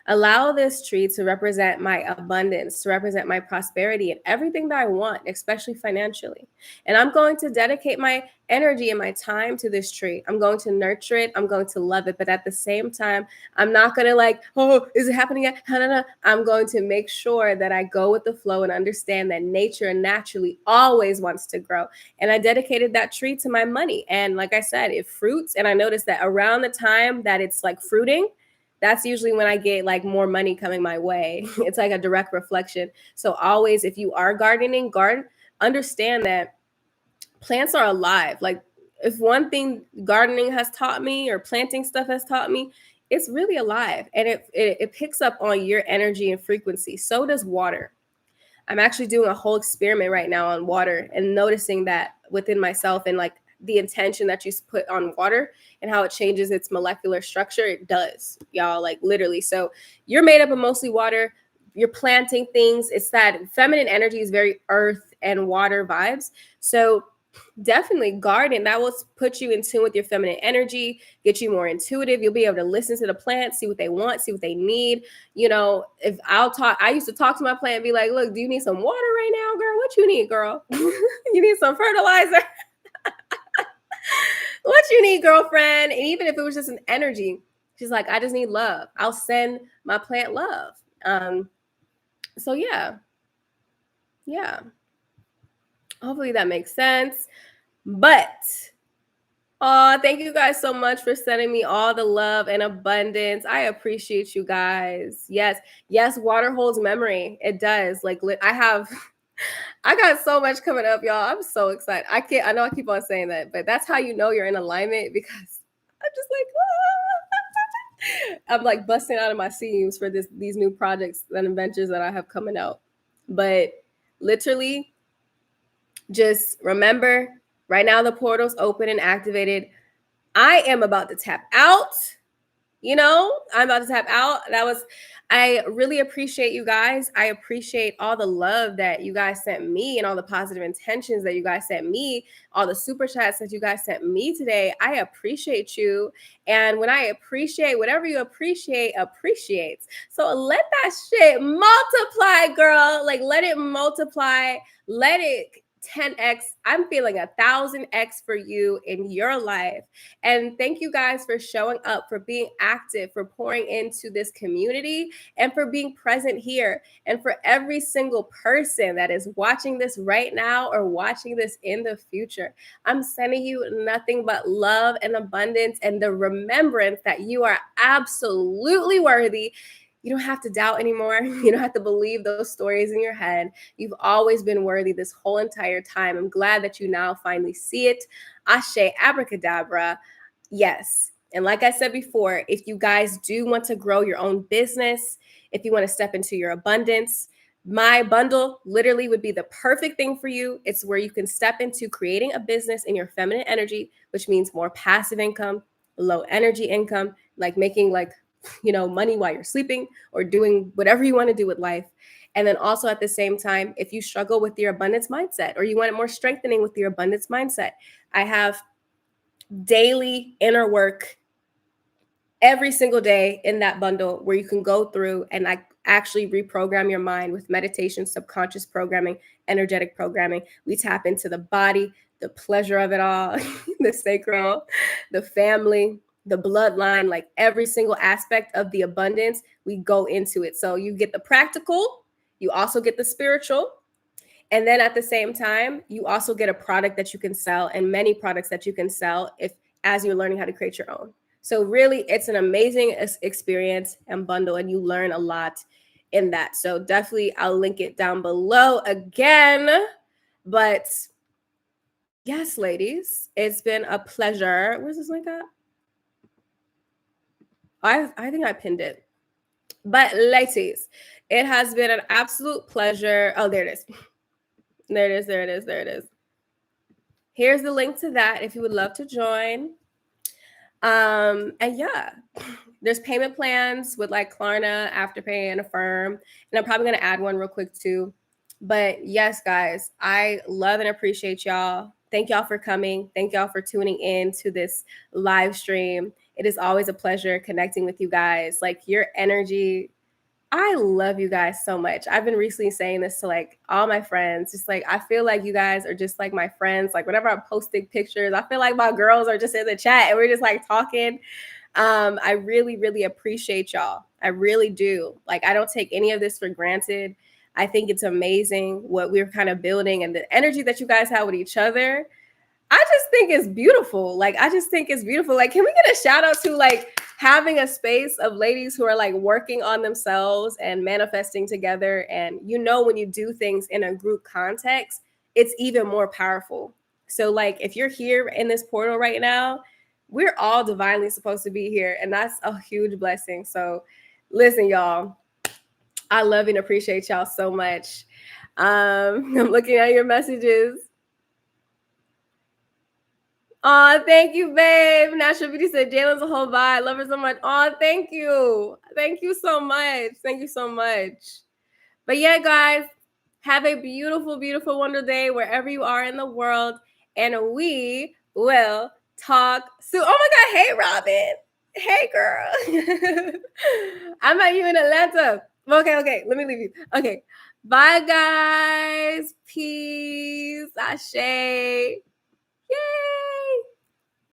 allow this tree to represent my abundance, to represent my prosperity and everything that I want, especially financially. And I'm going to dedicate my energy and my time to this tree. I'm going to nurture it. I'm going to love it. But at the same time, I'm not going to like, oh, is it happening yet? No. I'm going to make sure that I go with the flow and understand that nature naturally always wants to grow. And I dedicated that tree to my money. And like I said, it fruits. And I noticed that around the time that it's like fruiting, that's usually when I get like more money coming my way. It's like a direct reflection. So always, if you are gardening, understand that plants are alive. Like if one thing gardening has taught me or planting stuff has taught me, it's really alive and it picks up on your energy and frequency. So does water. I'm actually doing a whole experiment right now on water and noticing that within myself and like the intention that you put on water and how it changes its molecular structure. It does, y'all, like literally. So you're made up of mostly water. You're planting things. It's that feminine energy is very earth and water vibes. So definitely garden. That will put you in tune with your feminine energy, get you more intuitive. You'll be able to listen to the plants, see what they want, see what they need. You know, if I'll talk, I used to talk to my plant and be like, look, do you need some water right now, girl? What you need, girl? You need some fertilizer? What you need, girlfriend? And even if it was just an energy, she's like, I just need love. I'll send my plant love. So yeah. Hopefully that makes sense. But thank you guys so much for sending me all the love and abundance. I appreciate you guys. Yes, water holds memory. It does. Like I got so much coming up, y'all. I'm so excited. I know I keep on saying that, but that's how you know you're in alignment, because I'm just like, I'm like busting out of my seams for these new projects and adventures that I have coming out. But literally, just remember, right now the portal's open and activated. I am about to tap out. I'm about to tap out. I really appreciate you guys. I appreciate all the love that you guys sent me and all the positive intentions that you guys sent me, all the super chats that you guys sent me today. I appreciate you. And when I appreciate, whatever you appreciate, appreciates. So let that shit multiply, girl. Like, let it multiply. Let it 10x. I'm feeling 1,000x for you in your life. And thank you guys for showing up, for being active, for pouring into this community, and for being present here. And for every single person that is watching this right now or watching this in the future, I'm sending you nothing but love and abundance and the remembrance that you are absolutely worthy. You don't have to doubt anymore. You don't have to believe those stories in your head. You've always been worthy this whole entire time. I'm glad that you now finally see it. Ashe, abracadabra. Yes. And like I said before, if you guys do want to grow your own business, if you want to step into your abundance, my bundle literally would be the perfect thing for you. It's where you can step into creating a business in your feminine energy, which means more passive income, low energy income, like making money while you're sleeping or doing whatever you want to do with life. And then also at the same time, if you struggle with your abundance mindset or you want it more strengthening with your abundance mindset, I have daily inner work every single day in that bundle where you can go through and actually reprogram your mind with meditation, subconscious programming, energetic programming. We tap into the body, the pleasure of it all, the sacral, the family, the bloodline, like every single aspect of the abundance, we go into it. So you get the practical, you also get the spiritual. And then at the same time, you also get a product that you can sell, and many products that you can sell as you're learning how to create your own. So really, it's an amazing experience and bundle, and you learn a lot in that. So definitely, I'll link it down below again. But yes, ladies, it's been a pleasure. Where's this link at? I think I pinned it. But ladies, it has been an absolute pleasure. Oh, there it is. There it is. Here's the link to that if you would love to join. And yeah, there's payment plans with like Klarna, Afterpay, and Affirm. And I'm probably going to add one real quick too. But yes, guys, I love and appreciate y'all. Thank y'all for coming. Thank y'all for tuning in to this live stream. It is always a pleasure connecting with you guys. Like, your energy, I love you guys so much. I've been recently saying this to like all my friends. Just like, I feel like you guys are just like my friends. Like, whenever I'm posting pictures, I feel like my girls are just in the chat and we're just like talking. I really, really appreciate y'all. I really do. Like, I don't take any of this for granted. I think it's amazing what we're kind of building and the energy that you guys have with each other. I just think it's beautiful. Like, I just think it's beautiful. Like, can we get a shout out to like having a space of ladies who are like working on themselves and manifesting together? And when you do things in a group context, it's even more powerful. So like, if you're here in this portal right now, we're all divinely supposed to be here. And that's a huge blessing. So listen, y'all, I love and appreciate y'all so much. I'm looking at your messages. Oh, thank you, babe. Natural Beauty said Jalen's a whole vibe. Love her so much. Oh, thank you. Thank you so much. Thank you so much. But yeah, guys, Have a beautiful, beautiful wonder day wherever you are in the world. And we will talk soon. Oh my God. Hey, Robin. Hey, girl. I met you in Atlanta. Okay. Let me leave you. Okay. Bye, guys. Peace. Ashe.